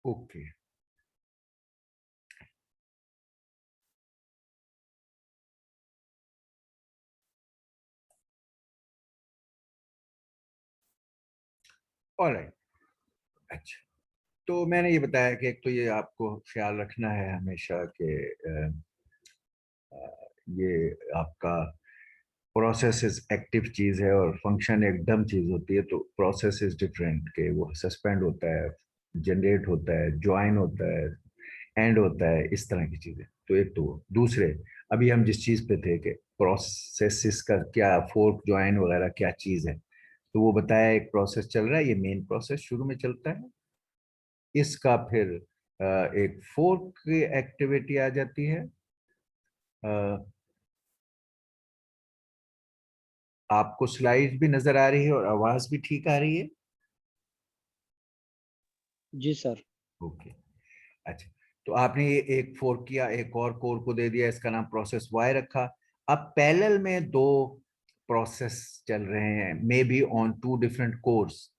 Okay, alright. अच्छा, तो मैंने ये बताया कि एक तो ये आपको ख्याल रखना है हमेशा कि ये आपका प्रोसेस इज एक्टिव चीज है और फंक्शन एक डम चीज होती है। तो प्रोसेस इज डिफरेंट, के वो सस्पेंड होता है, जनरेट होता है, ज्वाइन होता है, एंड होता है, इस तरह की चीजें। तो एक तो दूसरे, अभी हम जिस चीज पे थे कि प्रोसेस का क्या फोर्क ज्वाइन वगैरह क्या चीज है, तो वो बताया एक प्रोसेस चल रहा है, ये मेन प्रोसेस शुरू में चलता है। इसका फिर एक फोर्क की एक्टिविटी आ जाती है। आपको स्लाइड भी नजर आ रही है और आवाज भी ठीक आ रही है? जी सर। ओके, अच्छा। तो आपने ये एक फोर्क किया, एक और कोर को दे दिया, इसका नाम प्रोसेस वाई रखा। अब पैरेलल में दो प्रोसेस चल रहे हैं, maybe on two different cores.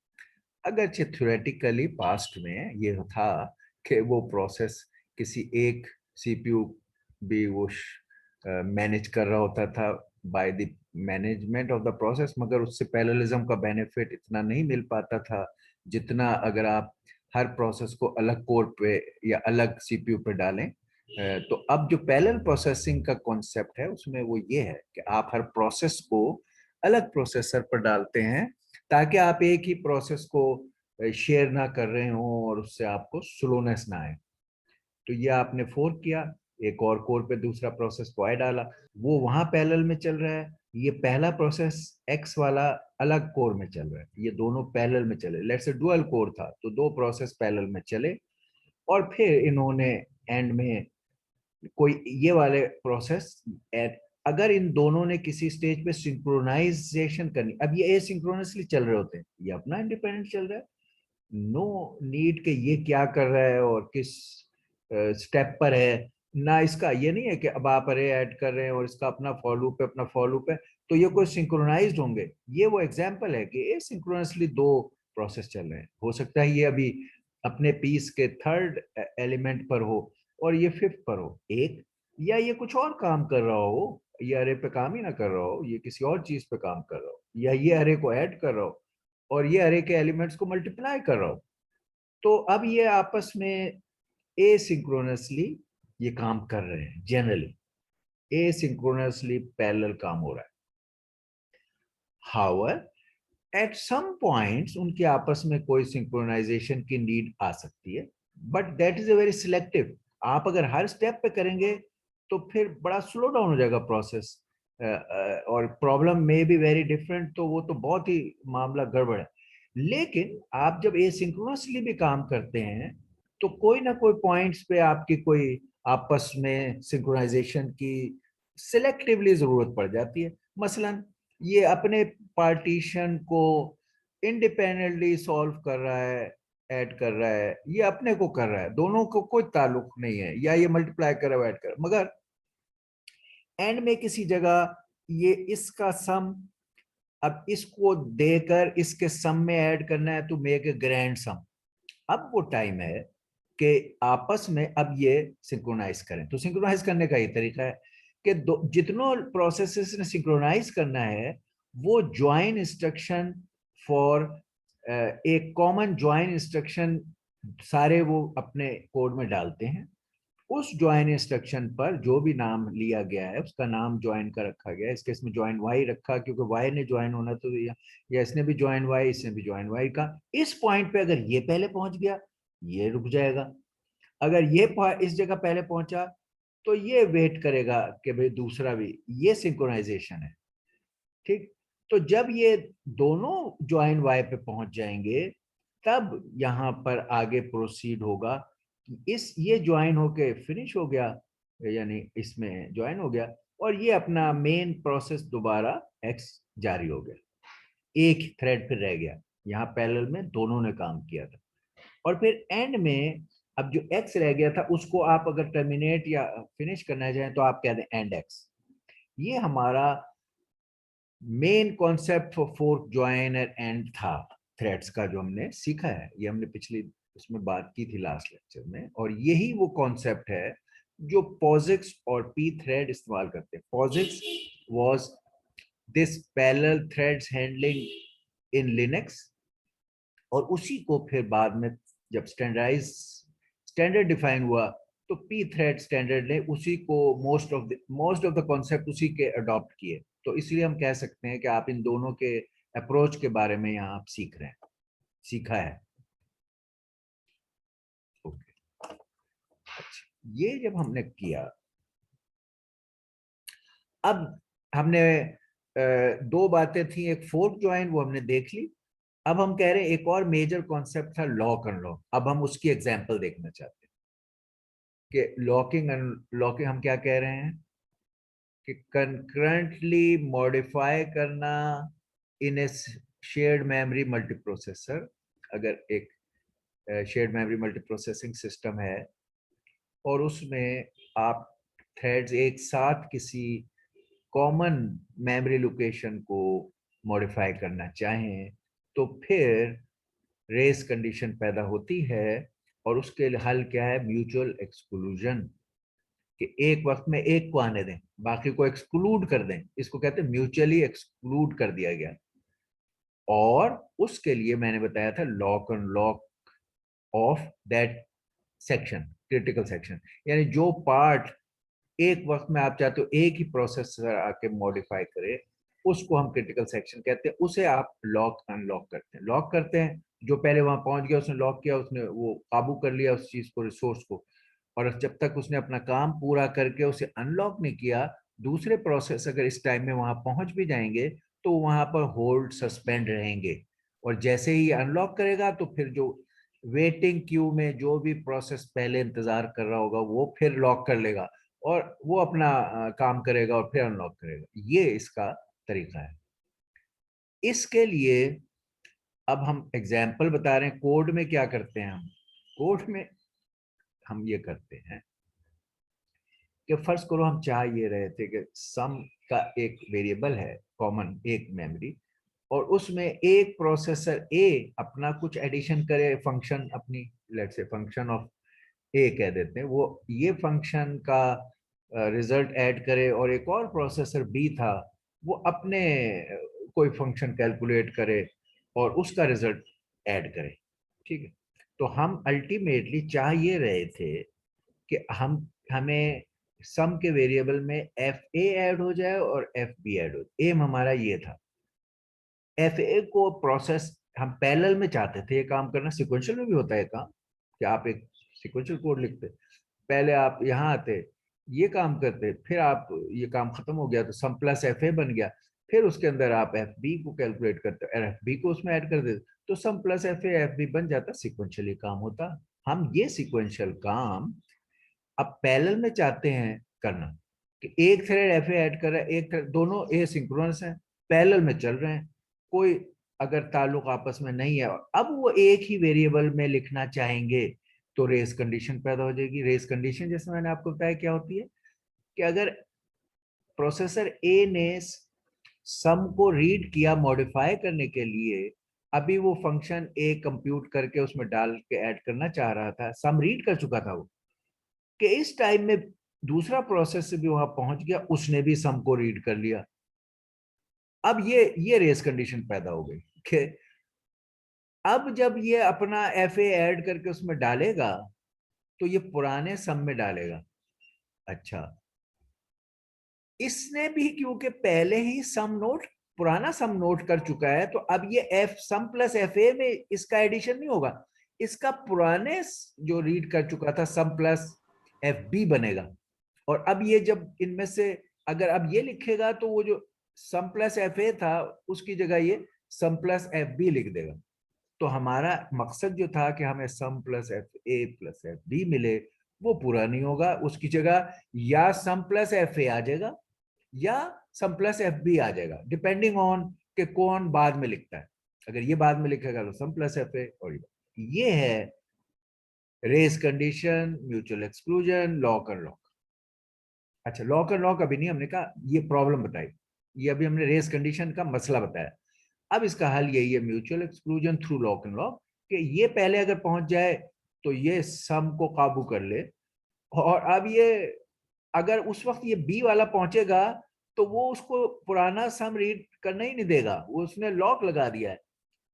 अगरचे थ्योरेटिकली पास्ट में ये था कि वो प्रोसेस किसी एक सीपीयू भी वो मैनेज कर रहा होता था by the management of the process, मगर उससे पैरेललिज्म का बेनिफिट इतना नहीं मिल पाता था जितना अगर आप हर प्रोसेस को अलग कोर पे या अलग सीपीयू पे डालें। तो अब जो पैरेलल प्रोसेसिंग का कॉन्सेप्ट है उसमें वो ये है कि आप हर प्रोसेस को अलग प्रोसेसर पर डालते हैं ताकि आप एक ही प्रोसेस को शेयर ना कर रहे हो और उससे आपको स्लोनेस ना आए। तो ये आपने फोर्क किया, एक और कोर पे दूसरा प्रोसेस वाई डाला, वो वहां पैरेलल में चल रहा है। ये पहला प्रोसेस एक्स वाला अलग कोर में चल रहा है, ये दोनों पैरेलल में चले। लेट्स से डुअल कोर था तो दो प्रोसेस पैरेलल में चले, और फिर इन्होंने एंड में कोई ये वाले प्रोसेस, अगर इन दोनों ने किसी स्टेज पे सिंक्रोनाइजेशन करनी, अब ये एसिंक्रोनसली चल रहे होते हैं, ये अपना इंडिपेंडेंट चल रहा है, नो नीड के ये क्या कर रहा है और किस स्टेप पर है ना, इसका ये नहीं है कि अब आप अरे ऐड कर रहे हैं और इसका अपना फॉर लूप है, अपना फॉर लूप है, तो ये कोई सिंक्रोनाइज्ड होंगे। ये वो एग्जांपल है कि एसिंक्रोनसली दो प्रोसेस चल रहे हैं। हो सकता है ये अभी अपने पीस के थर्ड एलिमेंट पर हो और ये फिफ्थ पर हो एक, या ये कुछ और काम कर रहा हो, ये अरे पे काम ही ना कर रहा हो, ये किसी और चीज पे काम कर रहा हो, या ये अरे को ऐड कर रहा हो और ये अरे के एलिमेंट्स को मल्टीप्लाई कर रहा हो। तो अब ये आपस में एसिंक्रोनसली ये काम कर रहे हैं, जनरली एसिंक्रोनसली पैरेलल काम हो रहा है। हाउएवर एट सम पॉइंट्स उनके आपस में कोई सिंक्रोनाइजेशन की नीड आ सकती है, but that is a very selective. आप अगर हर स्टेप पे करेंगे तो फिर बड़ा स्लो डाउन हो जाएगा प्रोसेस, और प्रॉब्लम में बी वेरी डिफरेंट, तो वो तो बहुत ही मामला गड़बड़ है। लेकिन आप जब एसिंक्रोनसली भी काम करते हैं तो कोई ना कोई पॉइंट्स पे आपकी कोई आपस में सिंक्रोनाइजेशन की सिलेक्टिवली जरूरत पड़ जाती है। मसलन ये अपने पार्टीशन को इंडिपेंडेंटली सॉल्व कर रहा है, ऐड कर रहा है, ये अपने को कर रहा है, दोनों को कोई ताल्लुक नहीं है, या ये मल्टीप्लाई कर रहा है ऐड कर, मगर एंड में किसी जगह ये इसका सम, अब इसको देकर इसके सम में ऐड करना है टू मेक ए ग्रैंड सम। अब वो टाइम है कि आपस में अब ये सिंक्रोनाइज करें। तो सिंक्रोनाइज करने का ये तरीका है कि जितनों प्रोसेसेस ने सिंक्रोनाइज करना है वो ज्वाइन इंस्ट्रक्शन फॉर एक कॉमन ज्वाइन इंस्ट्रक्शन सारे वो अपने कोड में डालते हैं। उस ज्वाइन इंस्ट्रक्शन पर जो भी नाम लिया गया है उसका नाम ज्वाइन का रखा गया है। इस केस में ज्वाइन वाई रखा क्योंकि वाई ने ज्वाइन होना, तो या इसने भी ज्वाइन वाई, इसने भी ज्वाइन वाई का। इस पॉइंट पे अगर ये पहले पहुंच गया ये रुक जाएगा, अगर ये इस जगह पहले पहुंचा तो ये वेट करेगा कि भाई दूसरा भी, ये सिंक्रोनाइजेशन है। ठीक, तो जब ये दोनों ज्वाइन वाई पे पहुंच जाएंगे तब यहां पर आगे प्रोसीड होगा कि इस ये ज्वाइन होके फिनिश हो गया, यानी इसमें ज्वाइन हो गया और ये अपना मेन प्रोसेस दोबारा एक्स जारी हो गया, एक थ्रेड फिर रह गया। यहाँ पैरेलल में दोनों ने काम किया था और फिर एंड में अब जो एक्स रह गया था उसको आप अगर टर्मिनेट या फिनिश करना चाहें तो आप कह दें एंड एक्स। ये हमारा main concept for fork join और एंड था थ्रेड्स का, जो हमने सीखा है, ये हमने पिछली उसमें बात की थी लास्ट लेक्चर में, और यही वो कॉन्सेप्ट है जो पॉजिक्स और पी थ्रेड इस्तेमाल करते हैं। POSIX was this parallel threads handling in Linux, और उसी को फिर बाद में जब स्टैंडर्ड डिफाइन हुआ तो पी थ्रेड स्टैंडर्ड ने उसी को मोस्ट ऑफ द कॉन्सेप्ट उसी के अडॉप्ट किए। तो इसलिए हम कह सकते हैं कि आप इन दोनों के अप्रोच के बारे में यहाँ आप सीख रहे हैं, सीखा है। ओके, अच्छा, ये जब हमने किया, अब हमने दो बातें थी, एक फोर्क ज्वाइन वो हमने देख ली। अब हम कह रहे हैं एक और मेजर कॉन्सेप्ट था लॉक अनलॉक। अब हम उसकी एग्जांपल देखना चाहते हैं कि लॉकिंग अनलॉकिंग हम क्या कह रहे हैं कि कंकरेंटली मॉडिफाई करना इन ए शेयर्ड मेमोरी मल्टीप्रोसेसर। अगर एक शेयर्ड मेमोरी मल्टीप्रोसेसिंग सिस्टम है और उसमें आप थ्रेड्स एक साथ किसी कॉमन मेमोरी लोकेशन को मॉडिफाई करना चाहें तो फिर रेस कंडीशन पैदा होती है, और उसके हल क्या है, म्यूचुअल एक्सक्लूजन, कि एक वक्त में एक को आने दें बाकी को एक्सक्लूड कर दें, इसको कहते हैं म्यूचुअली एक्सक्लूड कर दिया गया। और उसके लिए मैंने बताया था lock and lock of that section, critical section, यानी जो पार्ट एक वक्त में आप चाहते हो एक ही प्रोसेसर आके मॉडिफाई करे उसको हम क्रिटिकल सेक्शन कहते हैं। उसे आप लॉक अनलॉक करते हैं। लॉक करते हैं, जो पहले वहां पहुंच गया उसने लॉक किया, उसने वो काबू कर लिया उस चीज को, रिसोर्स को, और जब तक उसने अपना काम पूरा करके उसे अनलॉक नहीं किया, दूसरे प्रोसेस अगर इस टाइम में वहां पहुंच भी जाएंगे तो वहां पर होल्ड सस्पेंड रहेंगे, और जैसे ही अनलॉक करेगा तो फिर जो वेटिंग क्यू में जो भी प्रोसेस पहले इंतजार कर रहा होगा वो फिर लॉक कर लेगा, और वो अपना काम करेगा और फिर अनलॉक करेगा। ये इसका तरीका है। इसके लिए अब हम एग्जाम्पल बता रहे हैं। कोड में क्या करते हैं हम? कोड में हम ये करते हैं कि फर्स्ट करो हम चाह ये रहे थे कि सम का एक वेरिएबल है कॉमन, एक मेमोरी, और उसमें एक प्रोसेसर ए अपना कुछ एडिशन करे, फंक्शन अपनी, लेट्स से फंक्शन ऑफ ए कह देते हैं, वो ये फंक्शन का रिजल्ट ऐड करे, और एक और प्रोसेसर बी था वो अपने कोई फंक्शन कैलकुलेट करे और उसका रिजल्ट ऐड करे। ठीक है, तो हम अल्टीमेटली चाह ये रहे थे कि हमें सम के वेरिएबल में एफ ए ऐड हो जाए और एफ बी ऐड हो जाए। एम हमारा ये था। एफ ए को प्रोसेस हम पैरेलल में चाहते थे ये काम करना। सिक्वेंशियल में भी होता है काम कि आप एक सिक्वेंशियल कोड लिखते, पहले आप यहाँ आते, ये काम करते, फिर आप ये काम खत्म हो गया तो सम प्लस एफ ए बन गया, फिर उसके अंदर आप एफ बी को कैलकुलेट करते और एफ बी को उसमें ऐड कर देते, तो sum plus F A F B बन जाता, सिक्वेंशियली काम होता। हम ये सिक्वेंशियल काम अब पैरेलल में चाहते हैं करना कि एक थ्रेड एफ ऐड कर रहा है, एक थ्रेड, दोनों ए सिंक्रोनस हैं, पैरेलल में चल रहे हैं, कोई अगर ताल्लुक आपस में नहीं है, अब वो एक ही वेरिएबल में लिखना चाहेंगे तो रेस कंडीशन पैदा हो जाएगी। रेस कंडीशन जैसे मैंने आपको बताया क्या होती है कि अगर प्रोसेसर ए ने सम को रीड किया मॉडिफाई करने के लिए, अभी वो फंक्शन ए कंप्यूट करके उसमें डाल के ऐड करना चाह रहा था, सम रीड कर चुका था वो, कि इस टाइम में दूसरा प्रोसेस से भी वहां पहुंच गया, उसने भी सम को रीड कर लिया। अब ये रेस कंडीशन पैदा हो गई कि अब जब ये अपना एफ ए ऐड करके उसमें डालेगा तो ये पुराने सम में डालेगा। अच्छा, इसने भी क्योंकि पहले ही सम नोट, पुराना सम नोट कर चुका है, तो अब ये F sum plus F A में इसका एडिशन नहीं होगा, इसका पुराने जो रीड कर चुका था सम प्लस एफ बी बनेगा। और अब ये जब इनमें से अगर अब ये लिखेगा तो वो जो सम प्लस एफ ए था उसकी जगह ये सम प्लस एफ बी लिख देगा। तो हमारा मकसद जो था कि हमें sum plus F A plus F B मिले, वो पूरा नहीं होगा। उसकी जगह या सम प्लस एफ ए आ जाएगा या सम प्लस एफ बी आ जाएगा, डिपेंडिंग ऑन कि कौन बाद में लिखता है। अगर ये बाद में लिखेगा तो सम प्लस एफ ए, और ये है race condition, mutual exclusion, lock and lock. अच्छा, लॉक एंड लॉक अभी नहीं, हमने कहा ये प्रॉब्लम बताई, ये अभी हमने रेस कंडीशन का मसला बताया। अब इसका हल यही है, mutual exclusion through lock and lock, कि ये पहले अगर पहुंच जाए तो ये सम को काबू कर ले, और अब ये अगर उस वक्त ये बी वाला पहुंचेगा तो वो उसको पुराना सम रीड करना ही नहीं देगा, वो उसने लॉक लगा दिया है।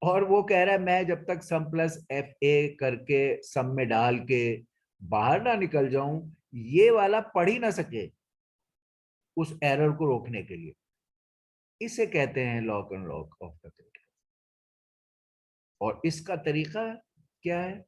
और वो कह रहा है मैं जब तक सम प्लस एफ ए करके सम में डाल के बाहर ना निकल जाऊं, ये वाला पढ़ ही ना सके उस एरर को रोकने के लिए। इसे कहते हैं lock and lock of the critical. और इसका तरीका क्या है?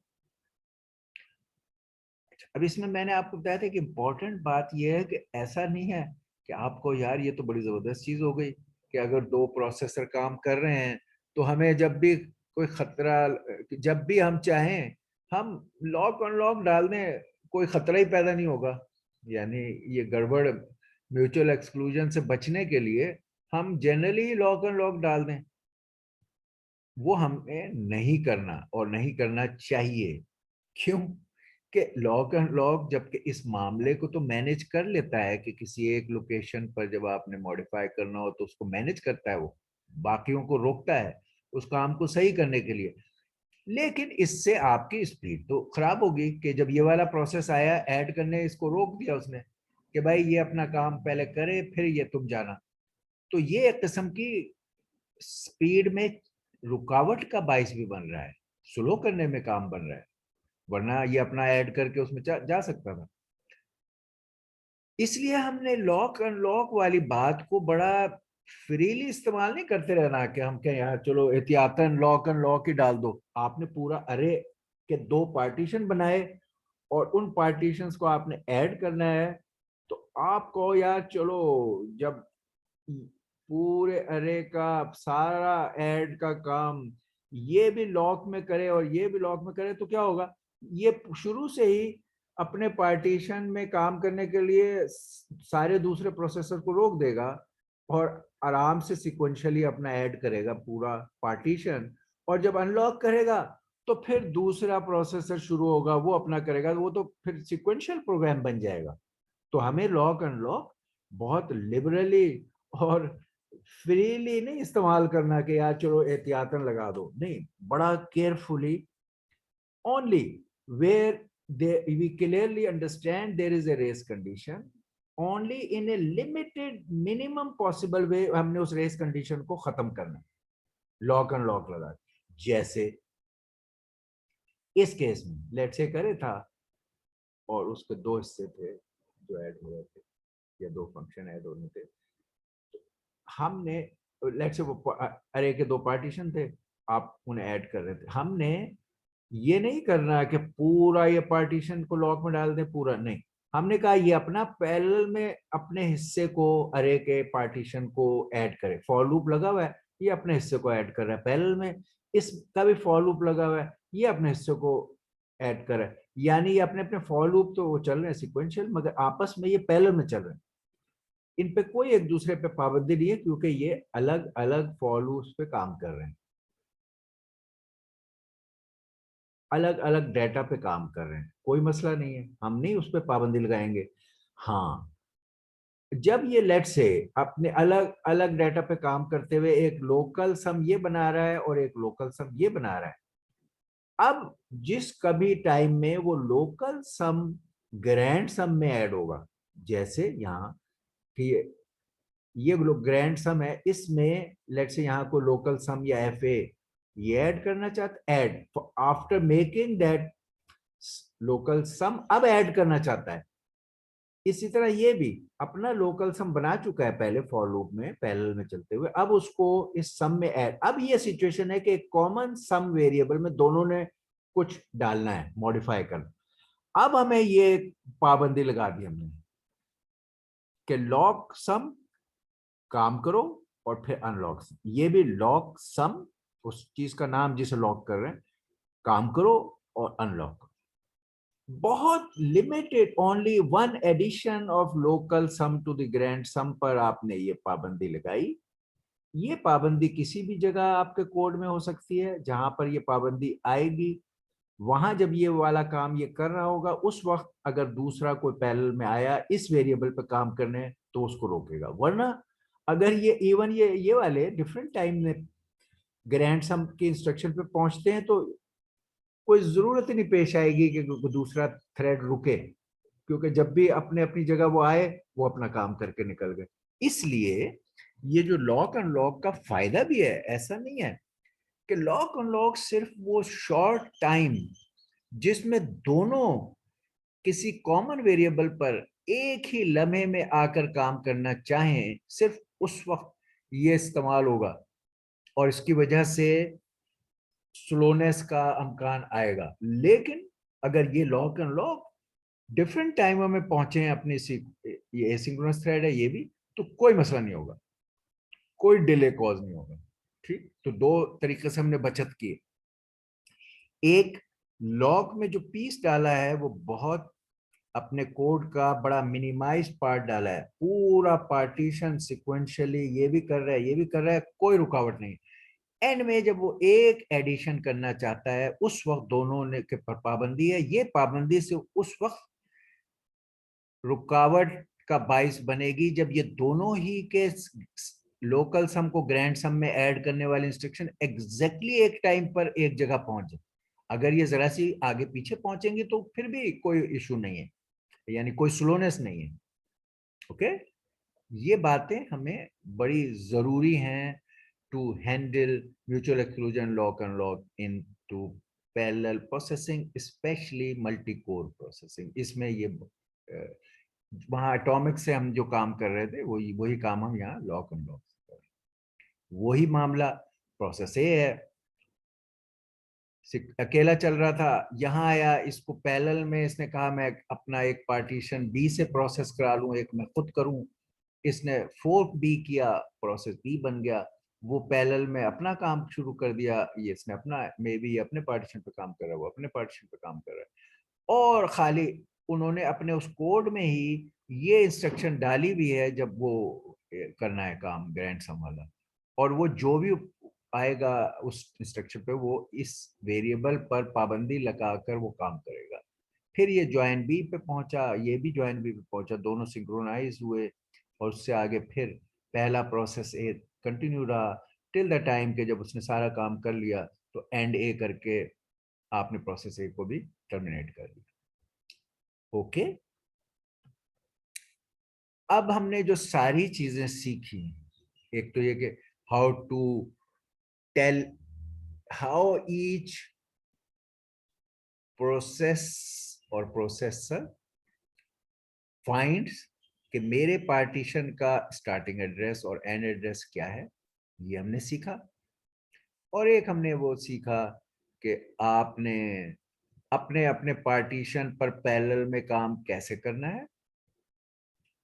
अब इसमें मैंने आपको बताया था कि इंपॉर्टेंट बात यह है कि ऐसा नहीं है कि आपको यार ये तो बड़ी जबरदस्त चीज हो गई कि अगर दो प्रोसेसर काम कर रहे हैं तो हमें जब भी कोई खतरा, जब भी हम चाहें हम लॉक अनलॉक डाल दें, कोई खतरा ही पैदा नहीं होगा। यानी ये गड़बड़, म्यूचुअल एक्सक्लूजन से बचने के लिए हम जनरली लॉक अनलॉक डाल दें, वो हमें नहीं करना और नहीं करना चाहिए। क्यों? कि लॉक एंड लॉक जबकि इस मामले को तो मैनेज कर लेता है कि किसी एक लोकेशन पर जब आपने मॉडिफाई करना हो तो उसको मैनेज करता है, वो बाकियों को रोकता है उस काम को सही करने के लिए। लेकिन इससे आपकी स्पीड तो खराब होगी कि जब ये वाला प्रोसेस आया ऐड करने, इसको रोक दिया उसने कि भाई ये अपना काम पहले करे फिर ये तुम जाना, तो ये एक किस्म की स्पीड में रुकावट का बाइस भी बन रहा है, स्लो करने में काम बन रहा है, वरना ये अपना ऐड करके उसमें जा सकता था। इसलिए हमने लॉक अनलॉक वाली बात को बड़ा फ्रीली इस्तेमाल नहीं करते रहना कि हम क्या यार चलो एहतियातन लॉक अनलॉक ही डाल दो। आपने पूरा अरे के दो पार्टीशन बनाए और उन पार्टीशंस को आपने ऐड करना है, तो आपको यार चलो जब पूरे अरे का सारा ऐड का काम ये भी लॉक में करे और ये भी लॉक में करे तो क्या होगा, ये शुरू से ही अपने पार्टीशन में काम करने के लिए सारे दूसरे प्रोसेसर को रोक देगा और आराम से सिक्वेंशियली अपना ऐड करेगा पूरा पार्टीशन, और जब अनलॉक करेगा तो फिर दूसरा प्रोसेसर शुरू होगा, वो अपना करेगा, वो तो फिर सिक्वेंशियल प्रोग्राम बन जाएगा। तो हमें लॉक अनलॉक बहुत लिबरली और फ्रीली नहीं इस्तेमाल करना कि यार चलो एहतियातन लगा दो, नहीं, बड़ा carefully, only where we clearly understand there is a race condition, only in a limited minimum possible way हमने उस रेस कंडीशन को खत्म करना, लॉक एंड लॉक लगा। जैसे इस केस में लेट से करे था और उसके दो हिस्से थे जो ऐड हुए थे, या दो फंक्शन ऐड होने थे। हमने लेट से वो अरे के दो पार्टीशन थे, आप उन्हें ऐड कर रहे थे। हमने ये नहीं करना कि पूरा ये पार्टीशन को लॉक में डाल दें, पूरा नहीं। हमने कहा ये अपना पैरेलल में अपने हिस्से को, अरे के पार्टीशन को ऐड करे। फॉर लूप लगा हुआ है, ये अपने हिस्से को ऐड कर रहा है पैरेलल में। इसका भी फॉर लूप लगा हुआ है, ये अपने हिस्से को ऐड कर रहा है। यानी ये अपने अपने फॉर लूप तो वो चल रहे हैं सिक्वेंशियल, मगर आपस में ये पैरेलल में चल रहे हैं। इन पे कोई एक दूसरे पे पाबंदी नहीं है, क्योंकि ये अलग अलग फॉर लूप्स पे काम कर रहे हैं, अलग अलग डेटा पे काम कर रहे हैं, कोई मसला नहीं है, हम नहीं उस पर पाबंदी लगाएंगे। हाँ, जब ये लेट से अपने अलग अलग डेटा पे काम करते हुए एक लोकल सम ये बना रहा है और एक लोकल सम ये बना रहा है, अब जिस कभी टाइम में वो लोकल सम ग्रैंड सम में ऐड होगा, जैसे यहाँ कि ये ग्रैंड सम है, इसमें लेट से यहाँ को लोकल सम या एफ ए ये ऐड करना चाहता, add after making that local sum अब ऐड करना चाहता है। इसी तरह ये भी अपना लोकल सम बना चुका है पहले फॉर लूप में पैरेलल में चलते हुए, अब उसको इस सम में ऐड। अब ये सिचुएशन है कि एक कॉमन सम वेरिएबल में दोनों ने कुछ डालना है, मॉडिफाई करना। अब हमें ये पाबंदी लगा दी हमने कि लॉक सम काम करो और फिर अनलॉक सम, ये भी लॉक सम उस चीज का नाम जिसे लॉक कर रहे हैं, काम करो और अनलॉक करो। बहुत limited, only one addition of local sum to the grand sum पर आपने ये पाबंदी लगाई। ये पाबंदी किसी भी जगह आपके कोड में हो सकती है, जहां पर ये पाबंदी आएगी वहां जब ये वाला काम ये कर रहा होगा, उस वक्त अगर दूसरा कोई पैरेलल में आया इस वेरिएबल पर काम करने तो उसको रोकेगा। वरना अगर ये इवन ये वाले डिफरेंट टाइम में ग्रैंड सम के इंस्ट्रक्शन पे पहुंचते हैं तो कोई जरूरत ही नहीं पेश आएगी कि दूसरा थ्रेड रुके, क्योंकि जब भी अपने अपनी जगह वो आए वो अपना काम करके निकल गए। इसलिए ये जो लॉक अनलॉक का फायदा भी है, ऐसा नहीं है कि लॉक अनलॉक सिर्फ वो शॉर्ट टाइम जिसमें दोनों किसी कॉमन वेरिएबल पर एक ही लम्हे में आकर काम करना चाहें, सिर्फ उस वक्त ये इस्तेमाल होगा और इसकी वजह से स्लोनेस का अमकान आएगा। लेकिन अगर ये लॉक एंड लॉक डिफरेंट टाइमों में पहुंचे हैं अपने ये एसिंक्रोनस थ्रेड है ये भी, तो कोई मसला नहीं होगा, कोई डिले कॉज नहीं होगा। ठीक, तो दो तरीके से हमने बचत की। एक, लॉक में जो पीस डाला है वो बहुत अपने कोड का बड़ा मिनिमाइज पार्ट डाला है, पूरा पार्टीशन सिक्वेंशियली ये भी कर रहा है ये भी कर रहा है, कोई रुकावट नहीं। एंड में जब वो एक एडिशन करना चाहता है उस वक्त दोनों ने के पर पाबंदी है। ये पाबंदी से उस वक्त रुकावट का बाइस बनेगी जब ये दोनों ही के लोकल सम को ग्रैंड सम में ऐड करने वाले इंस्ट्रक्शन एग्जैक्टली एक टाइम पर एक जगह पहुंच जाए। अगर ये जरा सी आगे पीछे पहुंचेंगे तो फिर भी कोई इशू नहीं है, यानी कोई स्लोनेस नहीं है। ओके, ये बातें हमें बड़ी जरूरी हैं to handle mutual exclusion lock and lock into parallel processing, especially multi-core processing। इसमें ये वहाँ एटॉमिक से हम जो काम कर रहे थे वही वही काम हम यहाँ लॉक एंड लॉक कर रहे हैं। वही मामला प्रोसेस ए है, अकेला चल रहा था, यहाँ आया, इसको पैरेलल में इसने कहा मैं अपना एक पार्टीशन बी से प्रोसेस करा लूं, एक मैं खुद करूं। इसने फोर्क बी किया, प्रोसेस बी बन गया। वो पैरेलल में अपना काम शुरू कर दिया, ये इसने अपना, मे बी अपने पार्टीशन पे काम कर रहा है, वो अपने पार्टीशन पे काम कर रहा है, और खाली उन्होंने अपने उस कोड में ही ये इंस्ट्रक्शन डाली भी है जब वो करना है काम ग्रैंड सम वाला, और वो जो भी आएगा उस इंस्ट्रक्शन पे वो इस वेरिएबल पर पाबंदी लगाकर वो काम करेगा। फिर ये ज्वाइन बी पे पहुंचा, ये भी ज्वाइन बी पे पहुंचा, दोनों सिंक्रोनाइज हुए, और उससे आगे फिर पहला प्रोसेस ए कंटिन्यू रहा टिल द टाइम के जब उसने सारा काम कर लिया तो एंड ए करके आपने प्रोसेस ए को भी टर्मिनेट कर दिया। ओके, अब हमने जो सारी चीजें सीखी, एक तो ये कि how to tell how each process और प्रोसेसर फाइंड्स कि मेरे पार्टीशन का स्टार्टिंग एड्रेस और एंड एड्रेस क्या है, ये हमने सीखा। और एक हमने वो सीखा कि आपने अपने अपने पार्टीशन पर पैरेलल में काम कैसे करना है।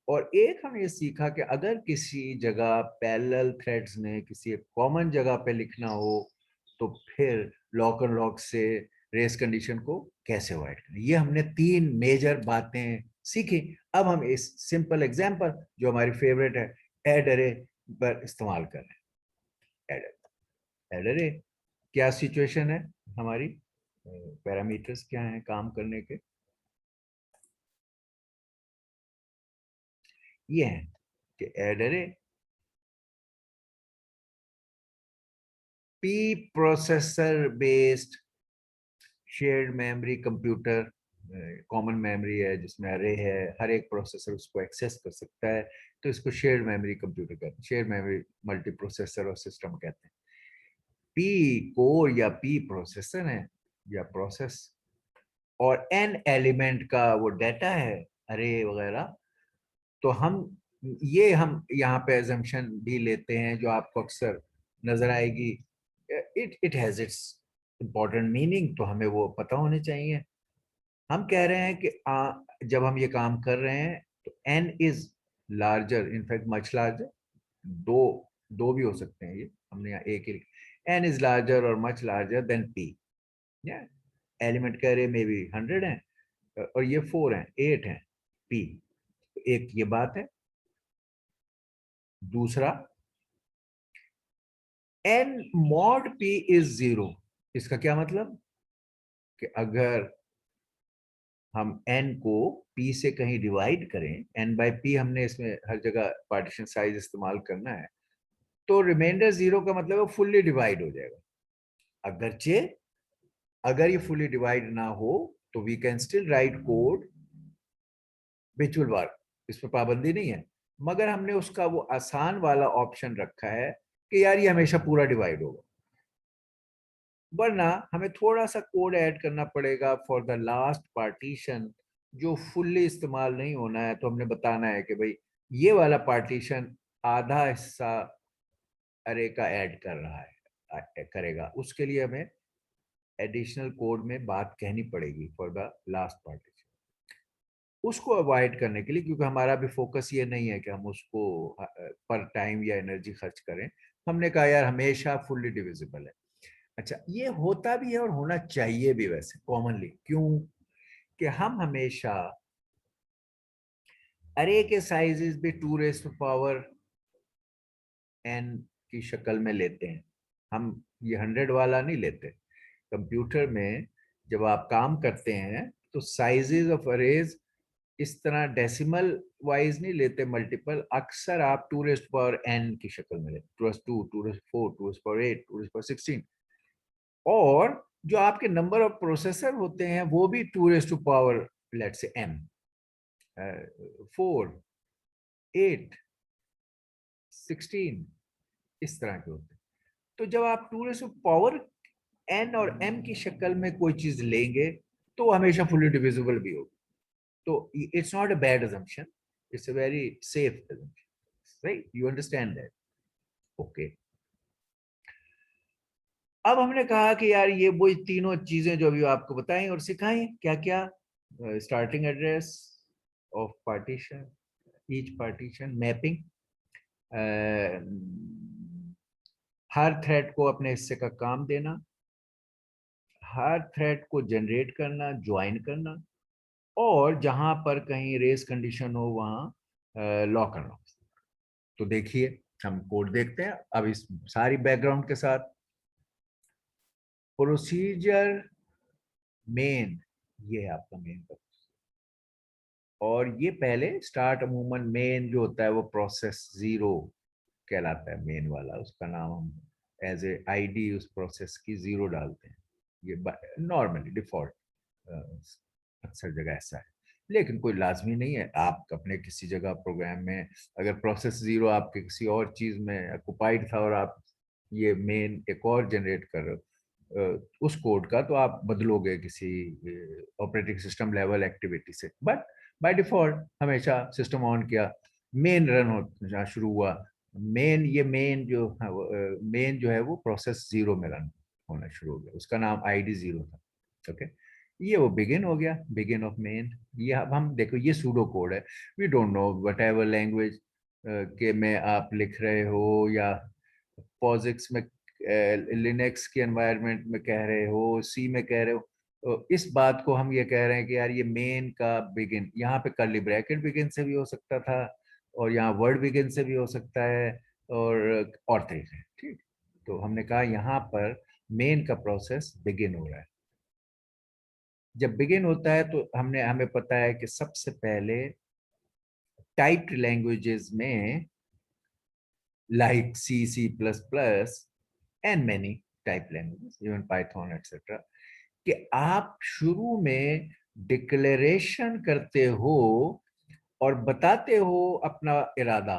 और एक हमने ये सीखा कि अगर किसी जगह पैरेलल थ्रेड्स ने किसी एक कॉमन जगह पे लिखना हो तो फिर लॉक एंड लॉक से रेस कंडीशन को कैसे अवॉइड करें। ये हमने 3 मेजर बातें सीखी। अब हम इस सिंपल एग्जांपल जो हमारी फेवरेट है ऐड अरे पर इस्तेमाल कर रहे हैं। ऐड अरे क्या सिचुएशन है हमारी, पैरामीटर्स क्या हैं काम करने के, ये है कि ऐड अरे P processor based shared memory computer, common memory है जिसमें अरे है, हर एक प्रोसेसर उसको एक्सेस कर सकता है, तो इसको शेयर्ड मेमोरी कंप्यूटर कहते हैं, शेयर्ड मेमोरी मल्टी प्रोसेसर और सिस्टम कहते हैं। पी कोर या पी प्रोसेसर है या प्रोसेस, और एन एलिमेंट का वो डाटा है अरे वगैरह। तो हम यहाँ पे एजम्पशन भी लेते हैं जो आपको अक्सर नजर आएगी, it has its important meaning, तो हमें वो पता होने चाहिए। हम कह रहे हैं कि जब हम ये काम कर रहे हैं तो n is larger, in fact much larger, दो दो भी हो सकते हैं, ये हमने यहाँ एक ही, n इज लार्जर और much larger than p। Element कह रहे मे बी 100 है और ये 4 है 8 है p, एक ये बात है। दूसरा n mod p इज 0, इसका क्या मतलब कि अगर हम n को p से कहीं डिवाइड करें, n बाई p हमने इसमें हर जगह पार्टीशन साइज इस्तेमाल करना है, तो रिमाइंडर 0 का मतलब वो फुल्ली डिवाइड हो जाएगा। अगरचे अगर ये फुल्ली डिवाइड ना हो तो we can still write code which will work, इस पर पाबंदी नहीं है, मगर हमने उसका वो आसान वाला ऑप्शन रखा है कि यार ये हमेशा पूरा डिवाइड होगा, वरना हमें थोड़ा सा कोड ऐड करना पड़ेगा फॉर द लास्ट पार्टीशन जो फुल्ली इस्तेमाल नहीं होना है। तो हमने बताना है कि भाई ये वाला पार्टीशन आधा हिस्सा अरे का ऐड कर रहा है, करेगा, उसके लिए हमें एडिशनल कोड में बात कहनी पड़ेगी फॉर द लास्ट पार्टीशन, उसको अवॉइड करने के लिए, क्योंकि हमारा भी फोकस ये नहीं है कि हम उसको पर टाइम या एनर्जी खर्च करें। हमने कहा यार हमेशा फुल्ली डिविजिबल है। अच्छा, ये होता भी है और होना चाहिए भी वैसे कॉमनली, क्यों कि हम हमेशा अरे के साइजेस भी 2 रेज़ टू पावर n की शक्ल में लेते हैं, हम ये 100 वाला नहीं लेते। कंप्यूटर में जब आप काम करते हैं तो साइजेस ऑफ अरेज इस तरह डेसिमल वाइज नहीं लेते मल्टीपल, अक्सर आप 2 रेज़ टू पावर n की शक्ल में लेते, 2 raise to 2 raise 4 2 raise power 8 2 raise power 16, और जो आपके नंबर ऑफ प्रोसेसर होते हैं वो भी 2 रेज़ टू पावर लेट से m, 4 8 16 इस तरह के होते हैं। तो जब आप 2 रेज़ टू पावर n और m की शक्ल में कोई चीज लेंगे तो हमेशा फुली डिविजिबल भी होगी। तो it's not a bad assumption, it's a very safe assumption, right, you understand that. Okay, अब हमने कहा कि यार ये वो तीनों चीजें जो अभी आपको बताई और सिखाई, क्या क्या, starting address of partition, each partition mapping, her thread को अपने हिस्से का काम देना, हर थ्रेड को जनरेट करना, ज्वाइन करना, और जहां पर कहीं रेस कंडीशन हो वहां लॉक अनलॉक। तो देखिए हम कोड देखते हैं अब इस सारी बैकग्राउंड के साथ। प्रोसीजर मेन, ये है आपका मेन का। और ये पहले स्टार्ट अमूमन मेन जो होता है वो प्रोसेस जीरो कहलाता है, मेन वाला उसका नाम हम एज ए आईडी उस प्रोसेस की जीरो डालते हैं। ये नॉर्मली डिफॉल्ट अक्सर जगह ऐसा है, लेकिन कोई लाजमी नहीं है। आप अपने किसी जगह प्रोग्राम में अगर प्रोसेस जीरो आपके किसी और चीज में ऑक्युपाइड था और आप ये मेन एक और जनरेट कर रहे हो उस कोड का, तो आप बदलोगे किसी ऑपरेटिंग सिस्टम लेवल एक्टिविटी से। बट बाय डिफॉल्ट हमेशा सिस्टम ऑन किया, मेन रन होना शुरू हुआ। मेन ये मेन जो है वो प्रोसेस जीरो में रन होना शुरू हो गया, उसका नाम आईडी जीरो था। ओके, ये वो बिगिन हो गया, बिगिन ऑफ मेन। ये अब हम देखो ये सूडो कोड है। We don't know whatever language के में आप लिख रहे हो या पॉजिक्स में लिनक्स के एनवायरनमेंट में कह रहे हो, सी में कह रहे हो, तो इस बात को हम ये कह रहे हैं कि यार ये मेन का बिगिन, यहाँ पे कर्ली ब्रैकेट बिगिन से भी हो सकता था और यहाँ वर्ड बिगिन से भी हो सकता है और तरीके, ठीक। तो हमने कहा यहाँ पर मेन का प्रोसेस बिगिन हो रहा है। जब बिगिन होता है तो हमें पता है कि सबसे पहले टाइप्ड लैंग्वेजेस में like C, C plus plus and many type languages, even Python etcetera, कि आप शुरू में डिक्लेरेशन करते हो और बताते हो अपना इरादा।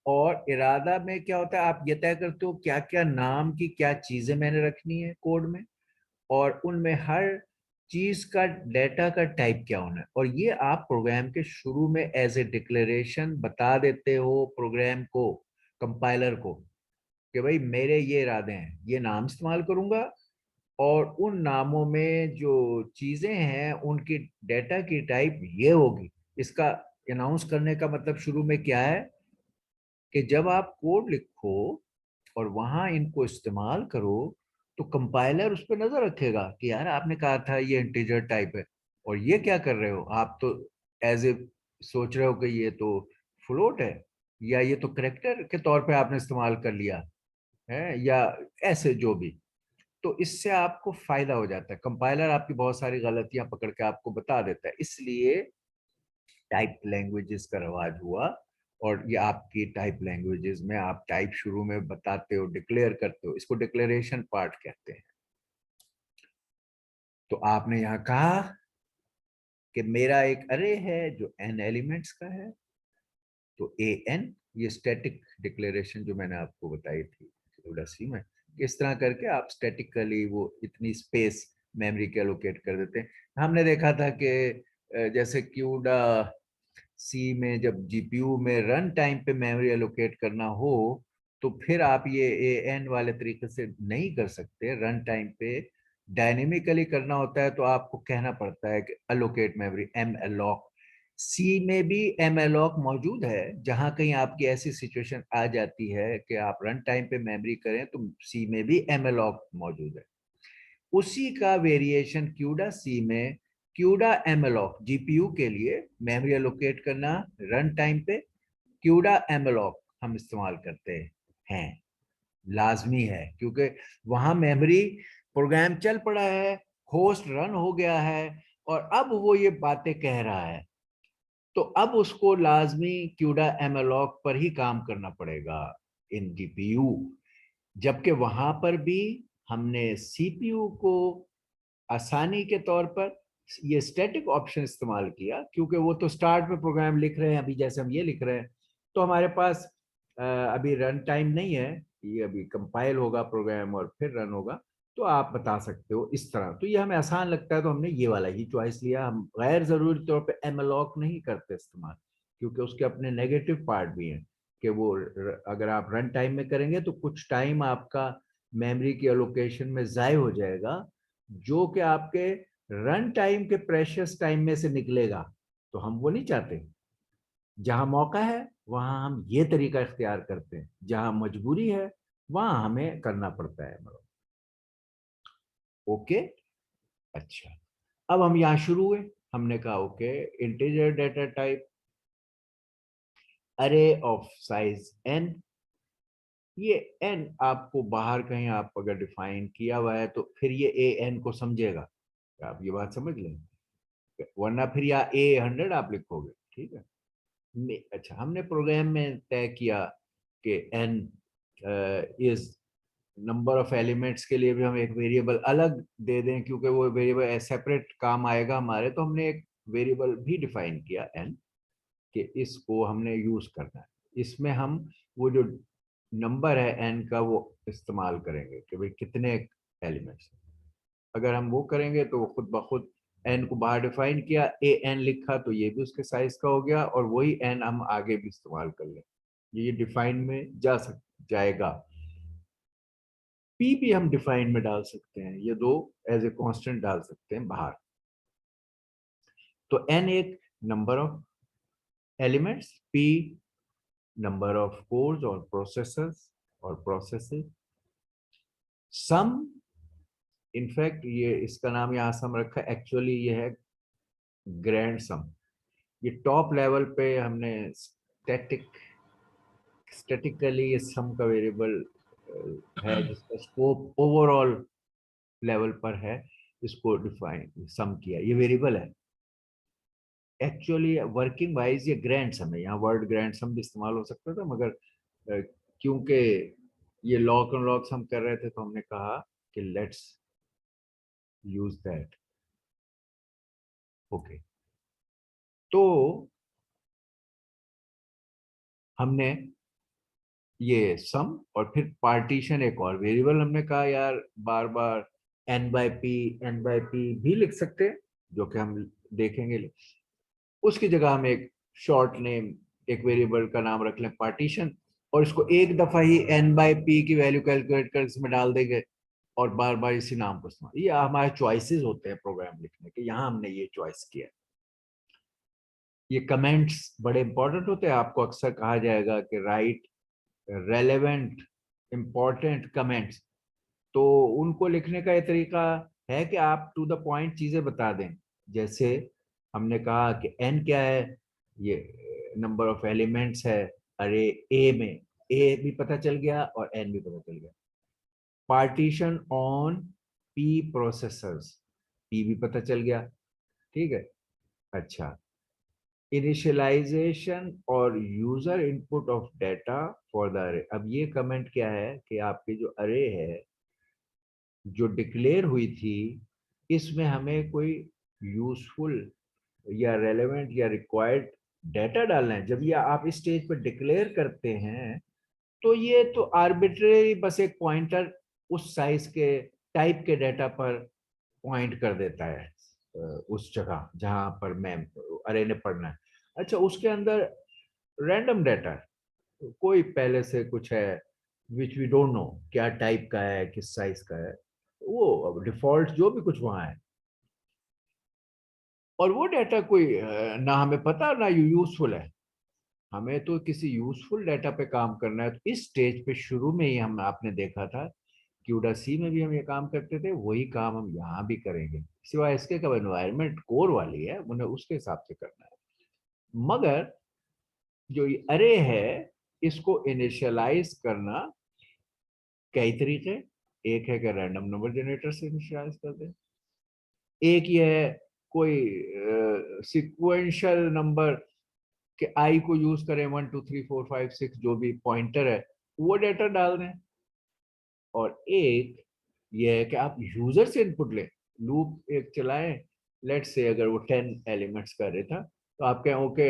और इरादा में क्या होता है, आप ये तय करते हो क्या क्या नाम की क्या चीजें मैंने रखनी है कोड में, और उनमें हर चीज का डेटा का टाइप क्या होना है, और ये आप प्रोग्राम के शुरू में एज ए डिक्लेरेशन बता देते हो प्रोग्राम को, कंपाइलर को, कि भाई मेरे ये इरादे हैं, ये नाम इस्तेमाल करूंगा और उन नामों में जो चीजें हैं उनकी डेटा की टाइप ये होगी। इसका अनाउंस करने का मतलब शुरू में क्या है कि जब आप कोड लिखो और वहां इनको इस्तेमाल करो तो कंपाइलर उस पर नजर रखेगा कि यार आपने कहा था ये इंटीजर टाइप है और ये क्या कर रहे हो आप, तो एज ए सोच रहे हो कि ये तो फ्लोट है या ये तो करेक्टर के तौर पे आपने इस्तेमाल कर लिया है, या ऐसे जो भी। तो इससे आपको फायदा हो जाता है, कंपाइलर आपकी बहुत सारी गलतियां पकड़ के आपको बता देता है। इसलिए टाइप लैंग्वेजेस का रवाज हुआ। और ये आपकी टाइप लैंग्वेजेस में आप टाइप शुरू में बताते हो, डिक्लेयर करते हो, इसको डिक्लेरेशन पार्ट कहते हैं। तो आपने यहाँ कहा कि मेरा एक अरे है जो n एलिमेंट्स का है, तो an, ये स्टैटिक डिक्लेरेशन जो मैंने आपको बताई थी सी में, किस तरह करके आप स्टैटिकली वो इतनी स्पेस मेमोरी के एलोकेट कर देते हैं। हमने देखा था कि जैसे क्यूडा सी में जब जीपीयू में रन टाइम पे मेमोरी एलोकेट करना हो तो फिर आप ये एन वाले तरीके से नहीं कर सकते। रन टाइम पे डायनेमिकली करना होता है तो आपको कहना पड़ता है कि अलोकेट मेमोरी, एम अलॉक। सी में भी एम अलॉक मौजूद है, जहां कहीं आपकी ऐसी सिचुएशन आ जाती है कि आप रन टाइम पे मेमोरी करें तो सी में भी एम अलॉक मौजूद है। उसी का वेरिएशन क्यूडा सी में, क्यूडा एमलॉक जीपीयू के लिए मेमोरी एलोकेट करना रन टाइम पे, क्यूडा एमलॉक हम इस्तेमाल करते हैं, लाजमी है, क्योंकि वहां मेमोरी प्रोग्राम चल पड़ा है, होस्ट रन हो गया है और अब वो ये बातें कह रहा है, तो अब उसको लाजमी क्यूडा एमलॉक पर ही काम करना पड़ेगा इन जीपीयू। जबकि वहां पर भी हमने सीपीयू को आसानी के तौर पर ये स्टैटिक ऑप्शन इस्तेमाल किया, क्योंकि वो तो स्टार्ट में प्रोग्राम लिख रहे हैं, अभी जैसे हम ये लिख रहे हैं, तो हमारे पास अभी रन टाइम नहीं है, ये अभी कंपाइल होगा प्रोग्राम और फिर रन होगा। तो आप बता सकते हो इस तरह, तो ये हमें आसान लगता है तो हमने ये वाला ही चॉइस लिया। हम गैर जरूरी तौर पे एमलॉक नहीं करते इस्तेमाल, क्योंकि उसके अपने नेगेटिव पार्ट भी हैं कि वो अगर आप रन टाइम में करेंगे तो कुछ टाइम आपका मेमोरी की एलोकेशन में ज़ाय हो जाएगा, जो कि आपके रन टाइम के प्रेशियस टाइम में से निकलेगा। तो हम वो नहीं चाहते। जहां मौका है वहां हम ये तरीका इख्तियार करते हैं, जहां मजबूरी है वहां हमें करना पड़ता है। ओके, अच्छा, अब हम यहाँ शुरू हुए, हमने कहा ओके, इंटीजर डेटा टाइप अरे ऑफ साइज n। ये n आपको बाहर कहीं आप अगर डिफाइन किया हुआ है तो फिर ये an को समझेगा, आप ये बात समझ लें, वरना फिर या A100 आप लिखोगे, ठीक है। अच्छा, हमने प्रोग्राम में तय किया कि n is number of elements के लिए भी हम एक वेरिएबल अलग दे दें, क्योंकि वो वेरिएबल सेपरेट काम आएगा हमारे, तो हमने एक वेरिएबल भी डिफाइन किया n, कि इसको हमने यूज करना है। इसमें हम वो जो नंबर है n का वो इस्तेमाल करेंगे कि भाई कितने एलिमेंट्स। अगर हम वो करेंगे तो वो खुद ब खुद n को बाहर डिफाइन किया, ए एन लिखा, तो ये भी उसके साइज का हो गया, और वही n हम आगे भी इस्तेमाल कर लें, ये डिफाइन में जाएगा। p भी हम डिफाइन में डाल सकते हैं, ये दो एज ए कांस्टेंट डाल सकते हैं बाहर। तो n एक number of elements, p number of course और प्रोसेसर्स और प्रोसेसेस, सम, इनफैक्ट ये इसका नाम यहाँ सम रखा है, एक्चुअली ये है ग्रैंड सम। ये टॉप लेवल पे हमने स्टैटिकली ये सम का वेरिएबल है जिसका स्कोप ओवरऑल लेवल पर है, इसको डिफाइन सम किया, ये वेरिएबल है। एक्चुअली वर्किंग वाइज ये ग्रैंड सम है, यहाँ वर्ड ग्रैंड सम भी इस्तेमाल हो सकता था, मगर क्योंकि ये लॉक एंड लॉक्स हम कर रहे थे तो हमने कहा कि लेट्स यूज दैट। ओके, तो हमने ये सम और फिर पार्टीशन, एक और वेरिएबल हमने कहा यार बार बार n/p भी लिख सकते हैं, जो कि हम देखेंगे। उसकी जगह हम एक शॉर्ट नेम, एक वेरिएबल का नाम रख लें पार्टीशन, और इसको एक दफा ही n/p की वैल्यू कैलकुलेट कर इसमें डाल देंगे, और बार बार इसी नाम को इस्तेमाल। ये हमारे चॉइसेस होते हैं प्रोग्राम लिखने के, यहाँ हमने ये चॉइस किया। ये कमेंट्स बड़े इंपॉर्टेंट होते हैं, आपको अक्सर कहा जाएगा कि राइट रेलेवेंट इंपॉर्टेंट कमेंट्स, तो उनको लिखने का ये तरीका है कि आप टू द पॉइंट चीजें बता दें। जैसे हमने कहा कि n क्या है, ये नंबर ऑफ एलिमेंट्स है अरे a में, a भी पता चल गया और n भी पता चल गया। Partition on p processors, p भी पता चल गया, ठीक है। अच्छा, इनिशियलाइजेशन और user input of data for the अरे। अब ये कमेंट क्या है कि आपकी जो अरे है जो डिक्लेयर हुई थी, इसमें हमें कोई यूजफुल या रेलेवेंट या रिक्वायर्ड डेटा डालना है। जब ये आप इस स्टेज पर डिक्लेयर करते हैं तो ये तो आर्बिट्रेरी बस एक पॉइंटर उस साइज के टाइप के डेटा पर पॉइंट कर देता है, उस जगह जहां पर मैं अरे ने पढ़ना है। अच्छा, उसके अंदर रैंडम डाटा है, कोई पहले से कुछ है विच वी डोंट नो क्या टाइप का है किस साइज का है, वो डिफॉल्ट जो भी कुछ वहां है, और वो डाटा कोई ना हमें पता ना यूजफुल है। हमें तो किसी यूजफुल डाटा पे काम करना है, तो इस स्टेज पे शुरू में ही हम आपने देखा था क्यूडा सी में भी हम ये काम करते थे, वही काम हम यहाँ भी करेंगे, सिवाय इसके कब एनवायरनमेंट कोर वाली है उन्हें उसके हिसाब से करना है। मगर जो ये अरे है इसको इनिशियलाइज करना कई तरीके, एक है कि रैंडम नंबर जनरेटर से इनिशियलाइज कर दे, एक ये है कोई सिक्वेंशियल नंबर के आई को यूज करें, 1 2 3 4 5 6 जो भी पॉइंटर है वो डेटा डाल दें, और एक ये है कि आप यूजर से इनपुट लें, लूप एक चलाएं। लेट्स से अगर वो 10 एलिमेंट्स कर रहा था तो आप कहें okay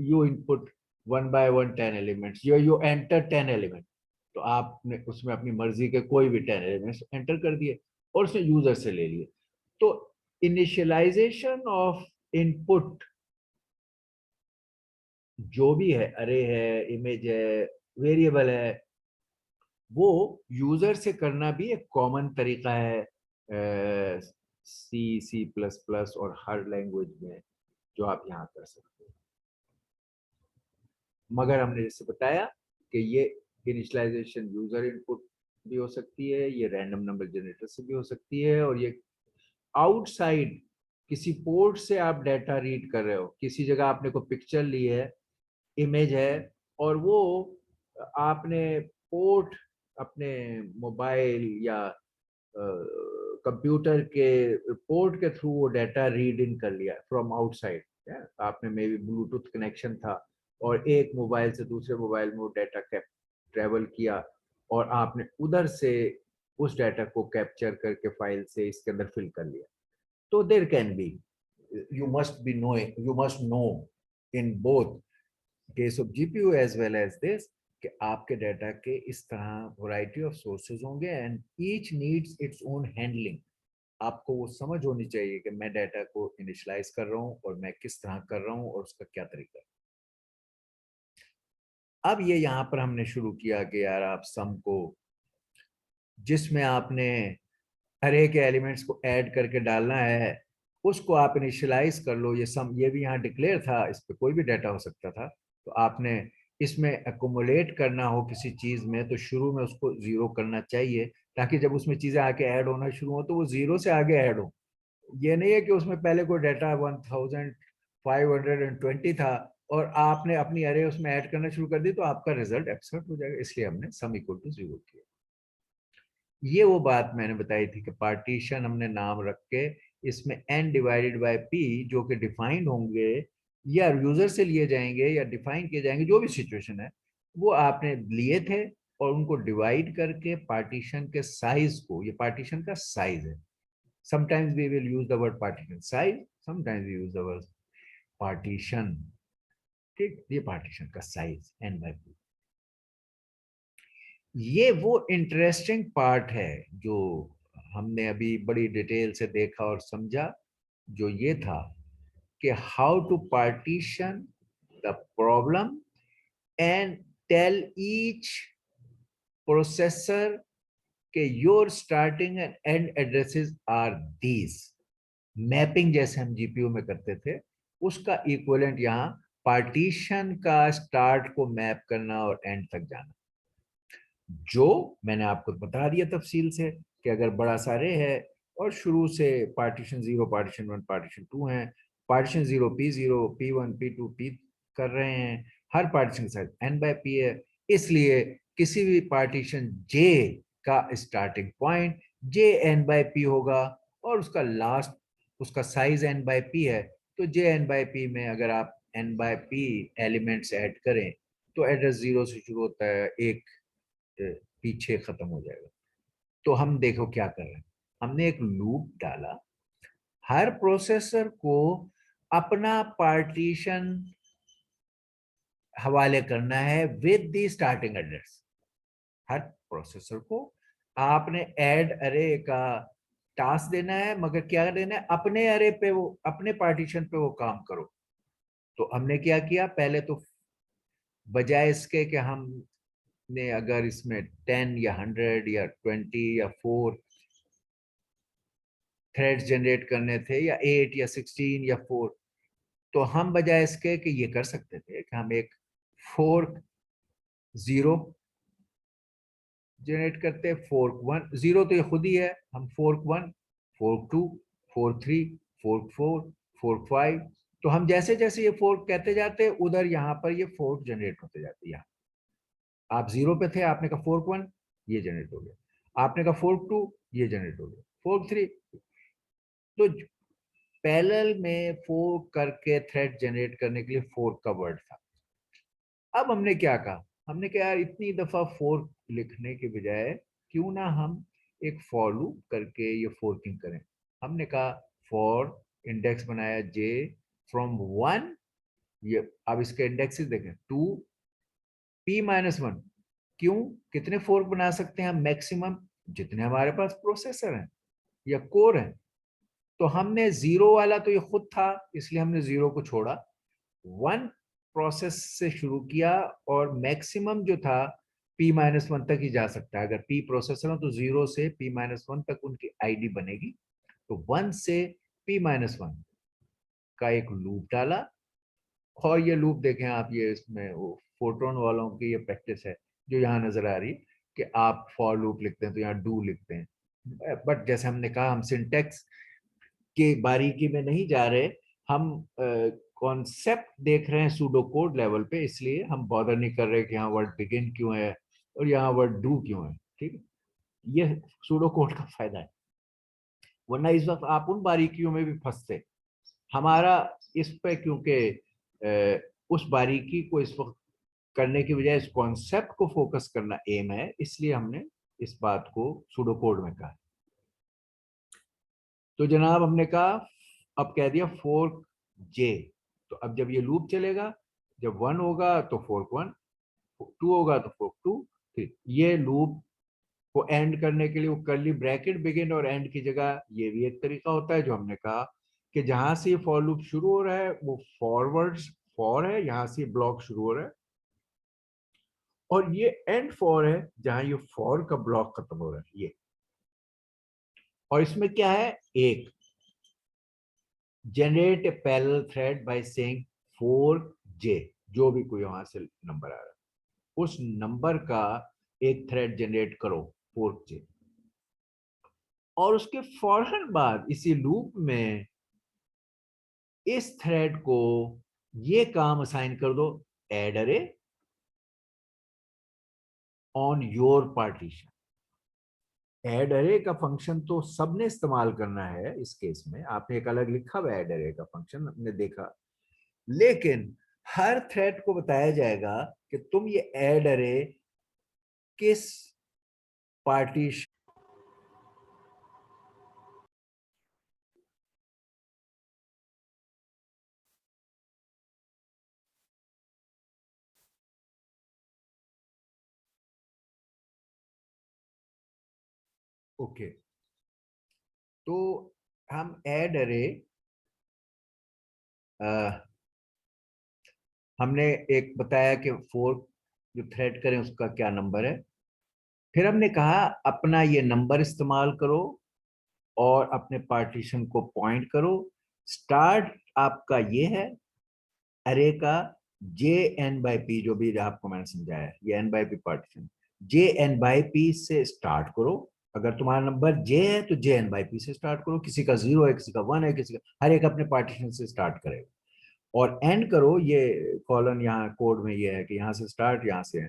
you input 1 by 1 10 elements, you enter 10 element, तो आपने उसमें अपनी मर्जी के कोई भी 10 एलिमेंट्स एंटर कर दिए और उसने यूजर से ले लिए। तो इनिशियलाइजेशन ऑफ इनपुट जो भी है, अरे है, इमेज है, वेरिएबल है, वो यूजर से करना भी एक कॉमन तरीका है C++ और हर लैंग्वेज में जो आप यहाँ कर सकते हो। मगर हमने जैसे बताया कि ये इनिशियलाइजेशन यूजर इनपुट भी हो सकती है, ये रैंडम नंबर जनरेटर से भी हो सकती है, और ये आउटसाइड किसी पोर्ट से आप डाटा रीड कर रहे हो, किसी जगह आपने कोई पिक्चर ली है, इमेज है, और वो आपने पोर्ट अपने मोबाइल या कंप्यूटर के पोर्ट के थ्रू वो डाटा रीड इन कर लिया फ्रॉम आउटसाइड। आपने मे बी ब्लूटूथ कनेक्शन था और एक मोबाइल से दूसरे मोबाइल में वो डाटा ट्रेवल किया और आपने उधर से उस डाटा को कैप्चर करके फाइल से इसके अंदर फिल कर लिया। तो there can be, you must know in both case of GPU as well as this कि आपके डाटा के इस तरह वैरायटी ऑफ सोर्सेज होंगे and each needs its own handling. आपको वो समझ होनी चाहिए कि मैं डाटा को इनिशियलाइज कर रहा हूँ और मैं किस तरह कर रहा हूँ और उसका क्या तरीका है। अब ये यहाँ पर हमने शुरू किया कि यार आप सम को, जिसमें आपने अरे के एलिमेंट्स को ऐड करके डालना है, उसको आप इनिशियलाइज कर लो। ये सम, ये भी यहाँ डिक्लेयर था, इस पे कोई भी डाटा हो सकता था। तो आपने इसमें अकोमोलेट करना हो किसी चीज में तो शुरू में उसको जीरो करना चाहिए, ताकि जब उसमें चीजें आके ऐड होना शुरू हो तो वो जीरो से आगे ऐड हो। ये नहीं है कि उसमें पहले कोई डाटा 1520 था और आपने अपनी अरे उसमें ऐड करना शुरू कर दी तो आपका रिजल्ट एब्सर्ट हो जाएगा। इसलिए हमने सम इक्वल टू जीरो किया। ये वो बात मैंने बताई थी कि पार्टीशन हमने नाम रख के इसमें n डिवाइडेड बाय p जो कि डिफाइंड होंगे या यूजर से लिए जाएंगे या डिफाइन किए जाएंगे, जो भी सिचुएशन है वो आपने लिए थे और उनको डिवाइड करके पार्टीशन के साइज को, ये पार्टीशन का साइज है। Sometimes we will use the word partition size, sometimes we use the word partition. ठीक, ये पार्टीशन का साइज n/p। ये वो इंटरेस्टिंग पार्ट है जो हमने अभी बड़ी डिटेल से देखा और समझा, जो ये था कि how to partition the problem and tell each processor के your starting and end addresses are these. Mapping जैसे हम जीपीयू में करते थे उसका इक्विवेलेंट यहाँ पार्टीशन का स्टार्ट को मैप करना और एंड तक जाना, जो मैंने आपको बता दिया तफसील से कि अगर बड़ा सारे है और शुरू से पार्टीशन 0, पार्टीशन 1, पार्टीशन 2 है, partition 0 P0 P1 P2 P कर रहे हैं, हर पार्टीशन के साथ n/p है। इसलिए किसी भी पार्टीशन j का स्टार्टिंग पॉइंट j n/p होगा और उसका लास्ट, उसका साइज n/p है। तो j n/p में अगर आप n/p एलिमेंट्स ऐड करें तो एड्रेस 0 से शुरू होता है, एक पीछे खत्म हो जाएगा। तो हम देखो क्या कर रहे हैं, हमने एक लूप डाला, हर प्रोसेसर को अपना पार्टीशन हवाले करना है with the starting address. Her processor को आपने ऐड अरे का टास्क देना है, मगर क्या देना है, अपने अरे पे वो, अपने पार्टीशन पे वो काम करो। तो हमने क्या किया, पहले तो बजाय इसके कि हम ने अगर इसमें 10 या 100 या 20 या 4 थ्रेड्स जनरेट करने थे या 8 या 16 या 4, तो हम बजाय इसके कि ये कर सकते थे कि हम एक फोर्क 0 जनरेट करते, फोर्क 1, 0 तो ये खुद ही है, हम fork 1, fork 2, fork 3, fork 4, fork 5, तो हम जैसे जैसे ये फोर्क कहते जाते उधर यहाँ पर ये फोर्क जनरेट होते जाते। यहाँ आप 0 पे थे, आपने कहा फोर्क 1, ये जनरेट हो गया, आपने कहा फोर्क 2, ये जनरेट हो गया, फोर्क 3। तो पैरेलल में फोर्क करके थ्रेड जनरेट करने के लिए फोर्क का वर्ड था। अब हमने क्या कहा, हमने कहा यार इतनी दफा फोर्क लिखने के बजाय क्यों ना हम एक फॉर लूप करके ये फोर्किंग करें। हमने कहा फॉर इंडेक्स बनाया जे फ्रॉम 1, ये अब इसके इंडेक्सेस देखें 2 P-1। क्यों, कितने फोर्क बना सकते हैं हम, मैक्सिमम जितने हमारे पास प्रोसेसर हैं या कोर हैं। तो हमने 0 वाला तो ये खुद था, इसलिए हमने 0 को छोड़ा, 1 प्रोसेस से शुरू किया और मैक्सिमम जो था P-1 तक ही जा सकता है। अगर P प्रोसेसर हो तो 0 से P-1 तक उनकी आईडी बनेगी। तो 1 से P-1 का एक लूप डाला, और ये लूप देखें आप, ये इसमें वो फोटोन वालों की ये प्रैक्टिस है जो यहाँ नजर आ रही है कि आप फॉर लूप लिखते हैं तो यहाँ डू लिखते हैं। बट जैसे हमने कहा हम सिंटेक्स के बारीकी में नहीं जा रहे, हम कॉन्सेप्ट देख रहे हैं सूडो कोड लेवल पे, इसलिए हम बॉदर नहीं कर रहे कि यहाँ वर्ड बिगिन क्यों है और यहाँ वर्ड डू क्यों है। ठीक है, ये सूडो कोड का फायदा है, वरना इस वक्त आप उन बारीकियों में भी फंसते। हमारा इस पे क्योंकि उस बारीकी को इस वक्त करने की बजाय इस कॉन्सेप्ट को फोकस करना एम है, इसलिए हमने इस बात को सूडो कोड में कहा। तो जनाब हमने कहा, अब कह दिया फोर्क जे, तो अब जब ये लूप चलेगा, जब 1 होगा तो फोर्क 1, 2 होगा तो फोर्क 2। ठीक, ये लूप को एंड करने के लिए वो कर्ली ब्रैकेट बिगिन और एंड की जगह ये भी एक तरीका होता है, जो हमने कहा कि जहां से ये फॉर लूप शुरू हो रहा है वो फॉरवर्ड फॉर है, यहां से ब्लॉक शुरू हो रहा है, और ये एंड फॉर है जहां ये फॉर का ब्लॉक खत्म हो रहा है ये। और इसमें क्या है, एक generate a parallel thread by saying fork J, जो भी कोई वहां से नंबर आ रहा है उस नंबर का एक थ्रेड जनरेट करो फोर्क जे, और उसके फौरन बाद इसी लूप में इस थ्रेड को ये काम असाइन कर दो, ऐड अरे ऑन योर पार्टीशन। ऐड अरे का फंक्शन तो सबने इस्तेमाल करना है, इस केस में आपने एक अलग लिखा हुआ ऐड अरे का फंक्शन हमने देखा, लेकिन हर थ्रेड को बताया जाएगा कि तुम ये ऐड अरे किस पार्टीशन, ओके, तो हम ऐड अरे हमने एक बताया कि फोर्क जो थ्रेड करें उसका क्या नंबर है, फिर हमने कहा अपना ये नंबर इस्तेमाल करो और अपने पार्टीशन को पॉइंट करो। स्टार्ट आपका ये है अरे का जे एन बाई पी, जो भी आपको मैंने समझाया ये N by P partition, J N by P से स्टार्ट करो। अगर तुम्हारा नंबर जे है तो जे एन बाई पी से स्टार्ट करो, किसी का 0 है, किसी का 1 है, किसी का, हर एक अपने पार्टीशन से स्टार्ट करेगा। और एंड करो, ये कॉलन यहाँ कोड में ये है कि यहाँ से स्टार्ट, यहाँ से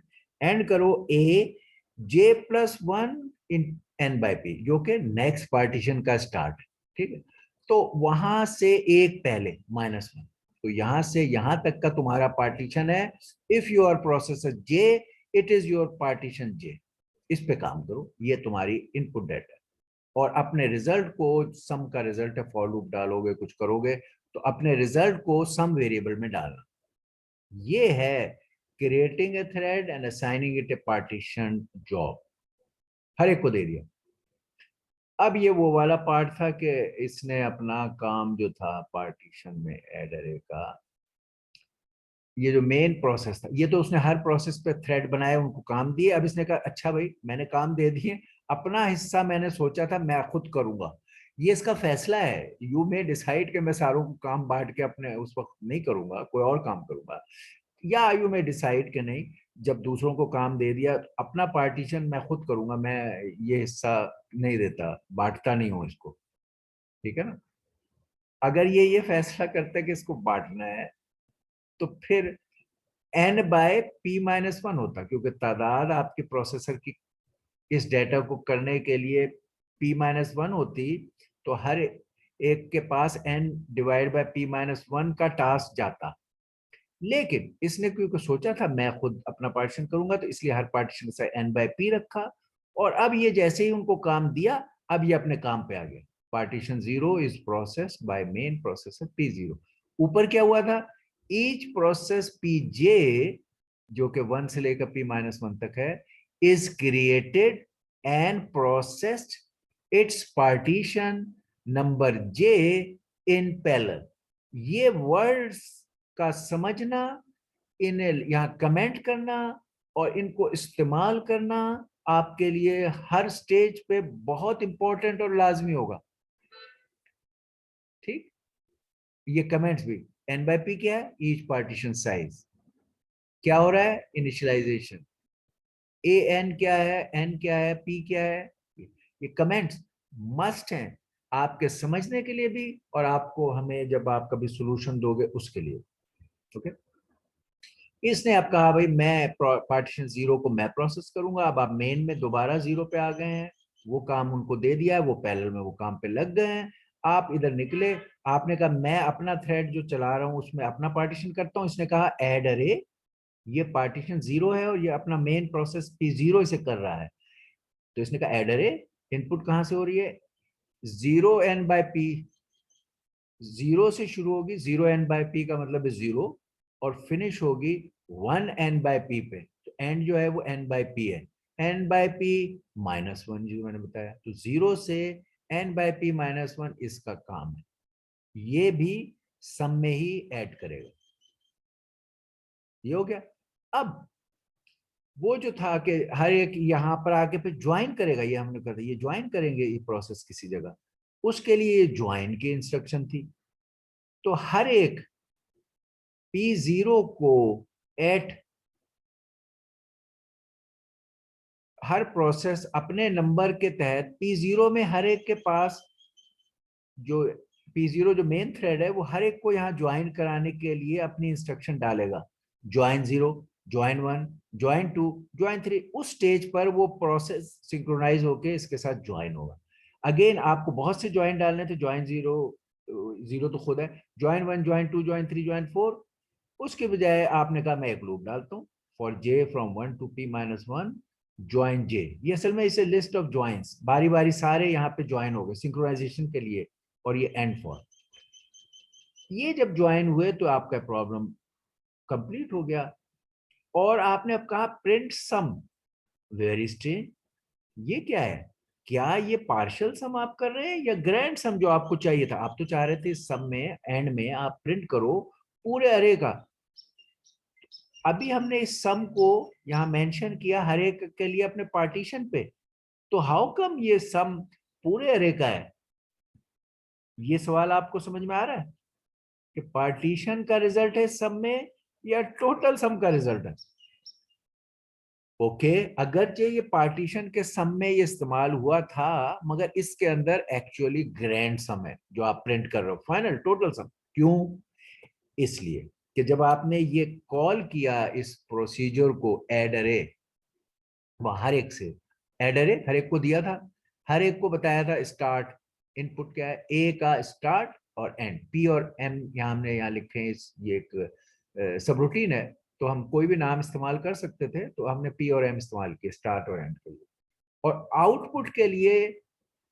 एंड करो A J plus 1 in N by P, जो कि नेक्स्ट पार्टीशन का स्टार्ट। ठीक है, तो वहां से एक पहले -1, तो यहां से यहां तक का तुम्हारा पार्टीशन है। If your processor J, it is your partition J. इस पे काम करो, ये तुम्हारी इनपुट डेटा है। और अपने रिजल्ट को, सम का रिजल्ट है, फॉर लूप डालोगे, कुछ करोगे, तो अपने रिजल्ट को सम वेरिएबल में डालना। ये है creating a thread and assigning it a partition job, हर एक को दे दिया। अब ये वो वाला पार्ट था कि इसने अपना काम जो था पार्टीशन में ऐड अरे का, ये जो मेन प्रोसेस था, ये तो उसने हर प्रोसेस पे थ्रेड बनाए, उनको काम दिए। अब इसने कहा अच्छा भाई मैंने काम दे दिए, अपना हिस्सा मैंने सोचा था मैं खुद करूंगा, ये इसका फैसला है। यू मे डिसाइड कि मैं सारों को काम बांट के अपने उस वक्त नहीं करूंगा, कोई और काम करूंगा, या यू मे डिसाइड कि नहीं, जब दूसरों को काम दे दिया अपना पार्टीशन मैं खुद करूंगा, मैं ये हिस्सा नहीं देता, बांटता नहीं हूं इसको। ठीक है ना, अगर ये फैसला करता है कि इसको बांटना है, तो फिर एन बाय पी -1 होता, क्योंकि तादाद आपके प्रोसेसर की इस डेटा को करने के लिए p-1 होती, तो हर एक के पास n डिवाइड बाय p-1 का टास्क जाता। लेकिन इसने क्योंकि सोचा था मैं खुद अपना पार्टीशन करूंगा, तो इसलिए हर पार्टीशन से n बाय p रखा। और अब ये जैसे ही उनको काम दिया, अब ये अपने काम पे आ गया। Partition 0 is process by main processor p0। ऊपर क्या हुआ था, ईच प्रोसेस pj, जो कि 1 से लेकर p-1 तक है, is created and processed its partition number j in parallel। ये वर्ड्स का समझना, इन्हें यहां कमेंट करना और इनको इस्तेमाल करना आपके लिए हर स्टेज पे बहुत इंपॉर्टेंट और लाजमी होगा। ठीक, ये कमेंट्स भी, एन बाई पी क्या है, ईच पार्टीशन साइज, क्या हो रहा है, इनिशियलाइजेशन, ए एन क्या है, एन क्या है, पी क्या है, ये कमेंट्स मस्ट हैं। आपके समझने के लिए भी, और आपको हमें जब आप कभी सोल्यूशन दोगे उसके लिए। ओके, इसने अब कहा भाई मैं पार्टीशन 0 को मैं प्रोसेस करूंगा। अब आप मेन में दोबारा 0 पे आ गए हैं, वो काम उनको दे दिया है, वो पैरेलल में वो काम पे लग गए हैं। आप इधर निकले, आपने कहा मैं अपना थ्रेड जो चला रहा हूं उसमें अपना पार्टीशन करता हूं। इसने कहा ऐड अरे, ये पार्टीशन 0 है और ये अपना मेन प्रोसेस P0 इसे कर रहा है। तो इसने कहा ऐड अरे, इनपुट कहां से हो रही है, 0n/p, 0 से शुरू होगी, 0n/p का मतलब है 0, और फिनिश होगी 1n/p पे। तो एंड जो है वो n/p है, n/p -1 जो मैंने बताया। तो 0 से n/p -1 इसका काम है, ये भी सम में ही ऐड करेगा। ये हो गया। अब वो जो था कि हर एक यहां पर आके फिर ज्वाइन करेगा, ये हमने कर दिया, ये ज्वाइन करेंगे ये प्रोसेस किसी जगह, उसके लिए ये ज्वाइन की इंस्ट्रक्शन थी। तो हर एक P0 को एट हर प्रोसेस अपने नंबर के तहत P0 में हर एक के पास जो P0 जो मेन थ्रेड है वो हर एक को यहाँ ज्वाइन कराने के लिए अपनी इंस्ट्रक्शन डालेगा। Join 0, join 1, join 2, join 3। उस स्टेज पर वो प्रोसेस सिंक्रोनाइज होके इसके साथ ज्वाइन होगा। अगेन आपको बहुत से ज्वाइन डालने थे, ज्वाइन 0, 0 तो खुद है, ज्वाइन 1, ज्वाइन 2, ज्वाइन 3, ज्वाइन 4। उसके बजाय आपने कहा मैं एक लूप डालता हूँ, for j from 1 to p-1 join j। ये असल में इसे लिस्ट ऑफ ज्वाइंस, बारी बारी सारे यहाँ पे ज्वाइन हो गए सिंक्रोनाइजेशन के लिए, और ये एंड फॉर। ये जब ज्वाइन हुए तो आपका प्रॉब्लम कंप्लीट हो गया। और आपने अब कहा प्रिंट सम, वेरी स्ट्रेंज, ये क्या है, क्या ये पार्शियल सम आप कर रहे हैं या ग्रैंड सम जो आपको चाहिए था? आप तो चाह रहे थे सम में एंड में आप प्रिंट करो पूरे अरे का। अभी हमने इस सम को यहाँ मेंशन किया हर एक के लिए अपने पार्टीशन पे, तो हाउ कम ये सम पूरे अरे का है? ये सवाल आपको समझ में आ रहा है कि पार्टीशन का रिजल्ट है सम में या टोटल सम का रिजल्ट है? ओके, अगरचे ये पार्टीशन के सम में ये इस्तेमाल हुआ था, मगर इसके अंदर एक्चुअली ग्रैंड सम है जो आप प्रिंट कर रहे हो, फाइनल टोटल सम। क्यों? इसलिए कि जब आपने ये कॉल किया इस प्रोसीजर को ऐड अरे, वह हर एक से ऐड अरे हर एक को दिया था, हर एक को बताया था स्टार्ट, इनपुट क्या है ए का स्टार्ट और एंड, पी और एम यहाँ हमने यहाँ लिखे हैं। ये एक सब रूटीन है, तो हम कोई भी नाम इस्तेमाल कर सकते थे, तो हमने पी और एम इस्तेमाल किए स्टार्ट और एंड के लिए। और आउटपुट के लिए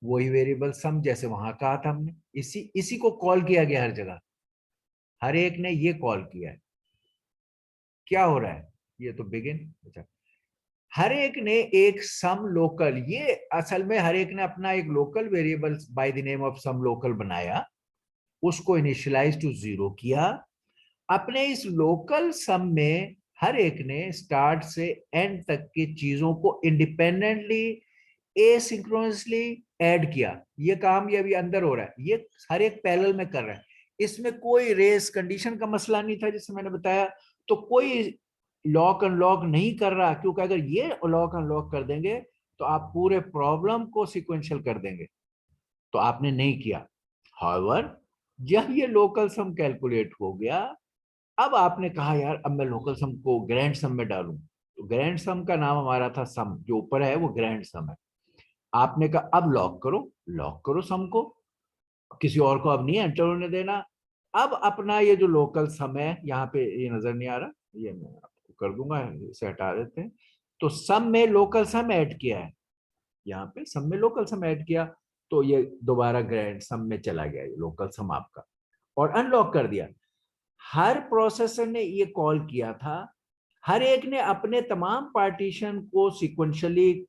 वही वेरिएबल सम जैसे वहां कहा था हमने, इसी इसी को कॉल किया गया हर जगह, हर एक ने ये कॉल किया है। क्या हो रहा है, ये तो बिगिन। अच्छा, हर एक ने एक सम लोकल, ये असल में हर एक ने अपना एक local variable by the name of some local बनाया, उसको इनिशियलाइज टू 0 किया। अपने इस लोकल सम में हर एक ने स्टार्ट से एंड तक की चीजों को इंडिपेंडेंटली एसिंक्रोनसली ऐड किया। ये काम ये अभी अंदर हो रहा है, ये हर एक पैरेलल में कर रहा है। इसमें कोई रेस कंडीशन का मसला नहीं था जैसे मैंने बताया, तो कोई लॉक अनलॉक नहीं कर रहा, क्योंकि अगर ये लॉक अनलॉक कर देंगे तो आप पूरे प्रॉब्लम को सिक्वेंशियल कर देंगे, तो आपने नहीं किया। हाउएवर, जब ये लोकल सम कैलकुलेट हो गया, अब आपने कहा यार अब मैं लोकल सम को ग्रैंड सम में डालूं, तो ग्रैंड सम का नाम हमारा था सम, जो ऊपर है वो ग्रैंड सम है। आपने कहा अब लॉक करो सम को, किसी और को अब नहीं एंटर होने देना। अब अपना ये जो लोकल सम है, यहाँ पे ये नजर नहीं आ रहा, ये मैं आपको कर दूंगा, इसे हटा देते हैं। तो सम में लोकल सम ऐड किया है, यहाँ पे सम में लोकल सम ऐड किया, तो ये दोबारा ग्रैंड सम में चला गया ये लोकल सम आपका, और अनलॉक कर दिया। हर प्रोसेसर ने ये कॉल किया था, हर एक ने अपने तमाम पार्टीशन को सिक्वेंशियली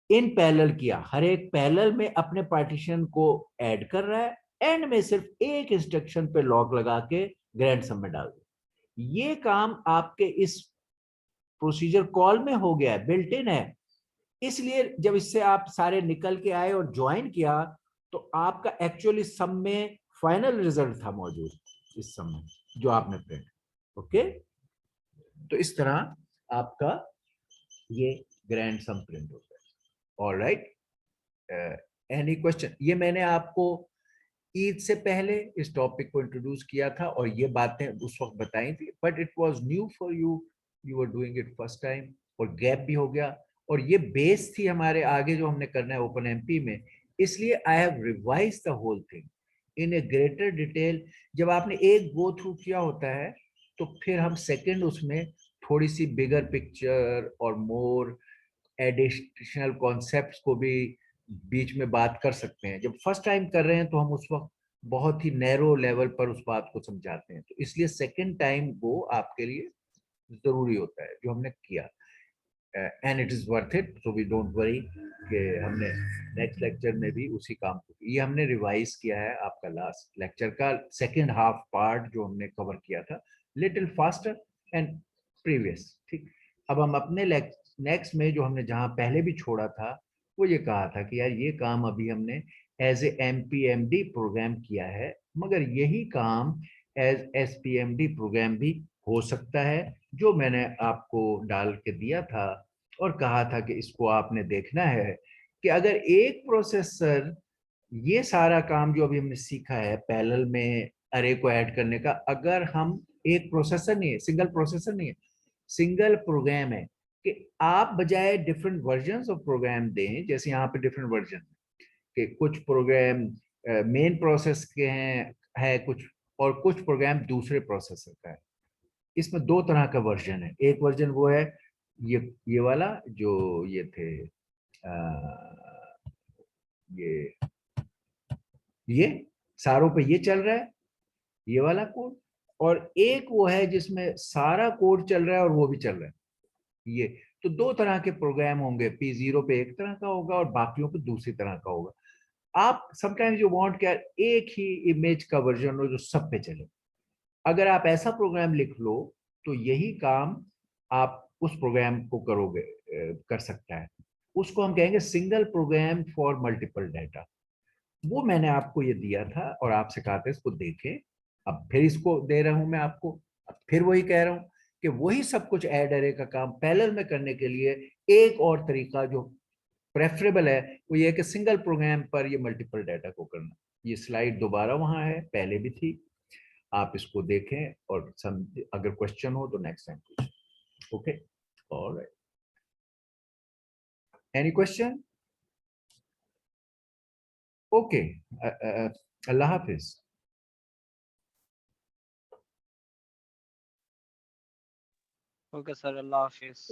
इन पैरेलल किया, हर एक पैरेलल में अपने पार्टीशन को ऐड कर रहा है, एंड में सिर्फ एक इंस्ट्रक्शन पे लॉक लगा के ग्रैंड सम में डाल दो। ये काम आपके इस प्रोसीजर कॉल में हो गया है, बिल्ट इन है। इसलिए जब इससे आप सारे निकल के आए और ज्वाइन किया, तो आपका एक्चुअली सम में फाइनल रिजल्ट था मौजूद इस सम में जो आपने प्रिंट। ओके, तो इस तरह आपका ये ग्रैंड सम प्रिंट होता है। Alright, any question? ये मैंने आपको ईद से पहले इस टॉपिक को इंट्रोड्यूस किया था और ये बातें उस वक्त बताई थी, but it was new for you, you were doing it first time, और गैप भी हो गया, और ये बेस थी हमारे आगे जो हमने करना है ओपन एमपी में, इसलिए I have revise the whole thing in a greater detail. जब आपने एक गो थ्रू किया होता है तो फिर हम सेकंड उसमें थोड़ी सी बिगर पिक्चर और मोर एडिशनल कॉन्सेप्ट्स को भी बीच में बात कर सकते हैं। जब फर्स्ट टाइम कर रहे हैं तो हम उस वक्त बहुत ही नैरो लेवल पर उस बात को समझाते हैं, तो इसलिए सेकंड टाइम वो आपके लिए जरूरी होता है जो हमने किया, and it is worth it, so we don't worry कि हमने नेक्स्ट लेक्चर में भी उसी काम को, ये हमने रिवाइज किया है आपका लास्ट लेक्चर का सेकंड हाफ पार्ट जो हमने कवर किया था, लिटिल फास्टर एंड प्रीवियस। ठीक, अब हम अपने नेक्स्ट में जो हमने जहां पहले भी छोड़ा था वो ये कहा था कि यार ये काम अभी हमने एज ए एमपीएमडी प्रोग्राम किया है, मगर यही काम एज एसपीएमडी प्रोग्राम भी हो सकता है, जो मैंने आपको डाल के दिया था और कहा था कि इसको आपने देखना है कि अगर एक प्रोसेसर ये सारा काम जो अभी हमने सीखा है पैरेलल में अरे को ऐड करने का, अगर हम एक प्रोसेसर नहीं है, सिंगल प्रोसेसर नहीं है, सिंगल प्रोग्राम है, कि आप बजाय डिफरेंट वर्जन ऑफ प्रोग्राम दें, जैसे यहाँ पे डिफरेंट वर्जन के कुछ प्रोग्राम मेन प्रोसेस के हैं है कुछ, और कुछ प्रोग्राम दूसरे प्रोसेसर का है। इसमें दो तरह का वर्जन है, एक वर्जन वो है ये वाला जो ये थे ये ये सारों पे ये चल रहा है, ये वाला कोड, और एक वो है जिसमें सारा कोड चल रहा है और वो भी चल रहा है, ये। तो दो तरह के प्रोग्राम होंगे, P0 पे एक तरह का होगा और बाकियों पे दूसरी तरह का होगा। आप समटाइम्स यू वांट क्या, एक ही इमेज का वर्जन हो जो सब पे चले, अगर आप ऐसा प्रोग्राम लिख लो तो यही काम आप उस प्रोग्राम को करोगे, कर सकता है, उसको हम कहेंगे single program for multiple data. वो मैंने आपको ये दिया था और आपसे कहा था इसको देखें, अब फिर इसको दे रहा हूं मैं आपको, अब फिर वही कह रहा हूं कि वही सब कुछ ऐड अरे का काम पैरेलल में करने के लिए एक और तरीका जो प्रेफरेबल है वो ये है कि सिंगल प्रोग्राम पर ये मल्टीपल डाटा को करना। ये स्लाइड दोबारा वहां है, पहले भी थी, आप इसको देखें और अगर क्वेश्चन हो तो नेक्स्ट टाइम पूछें। Okay, alright, any question? Okay, अल्लाह हाफिज। ओके सर, अल्लाह हाफिज।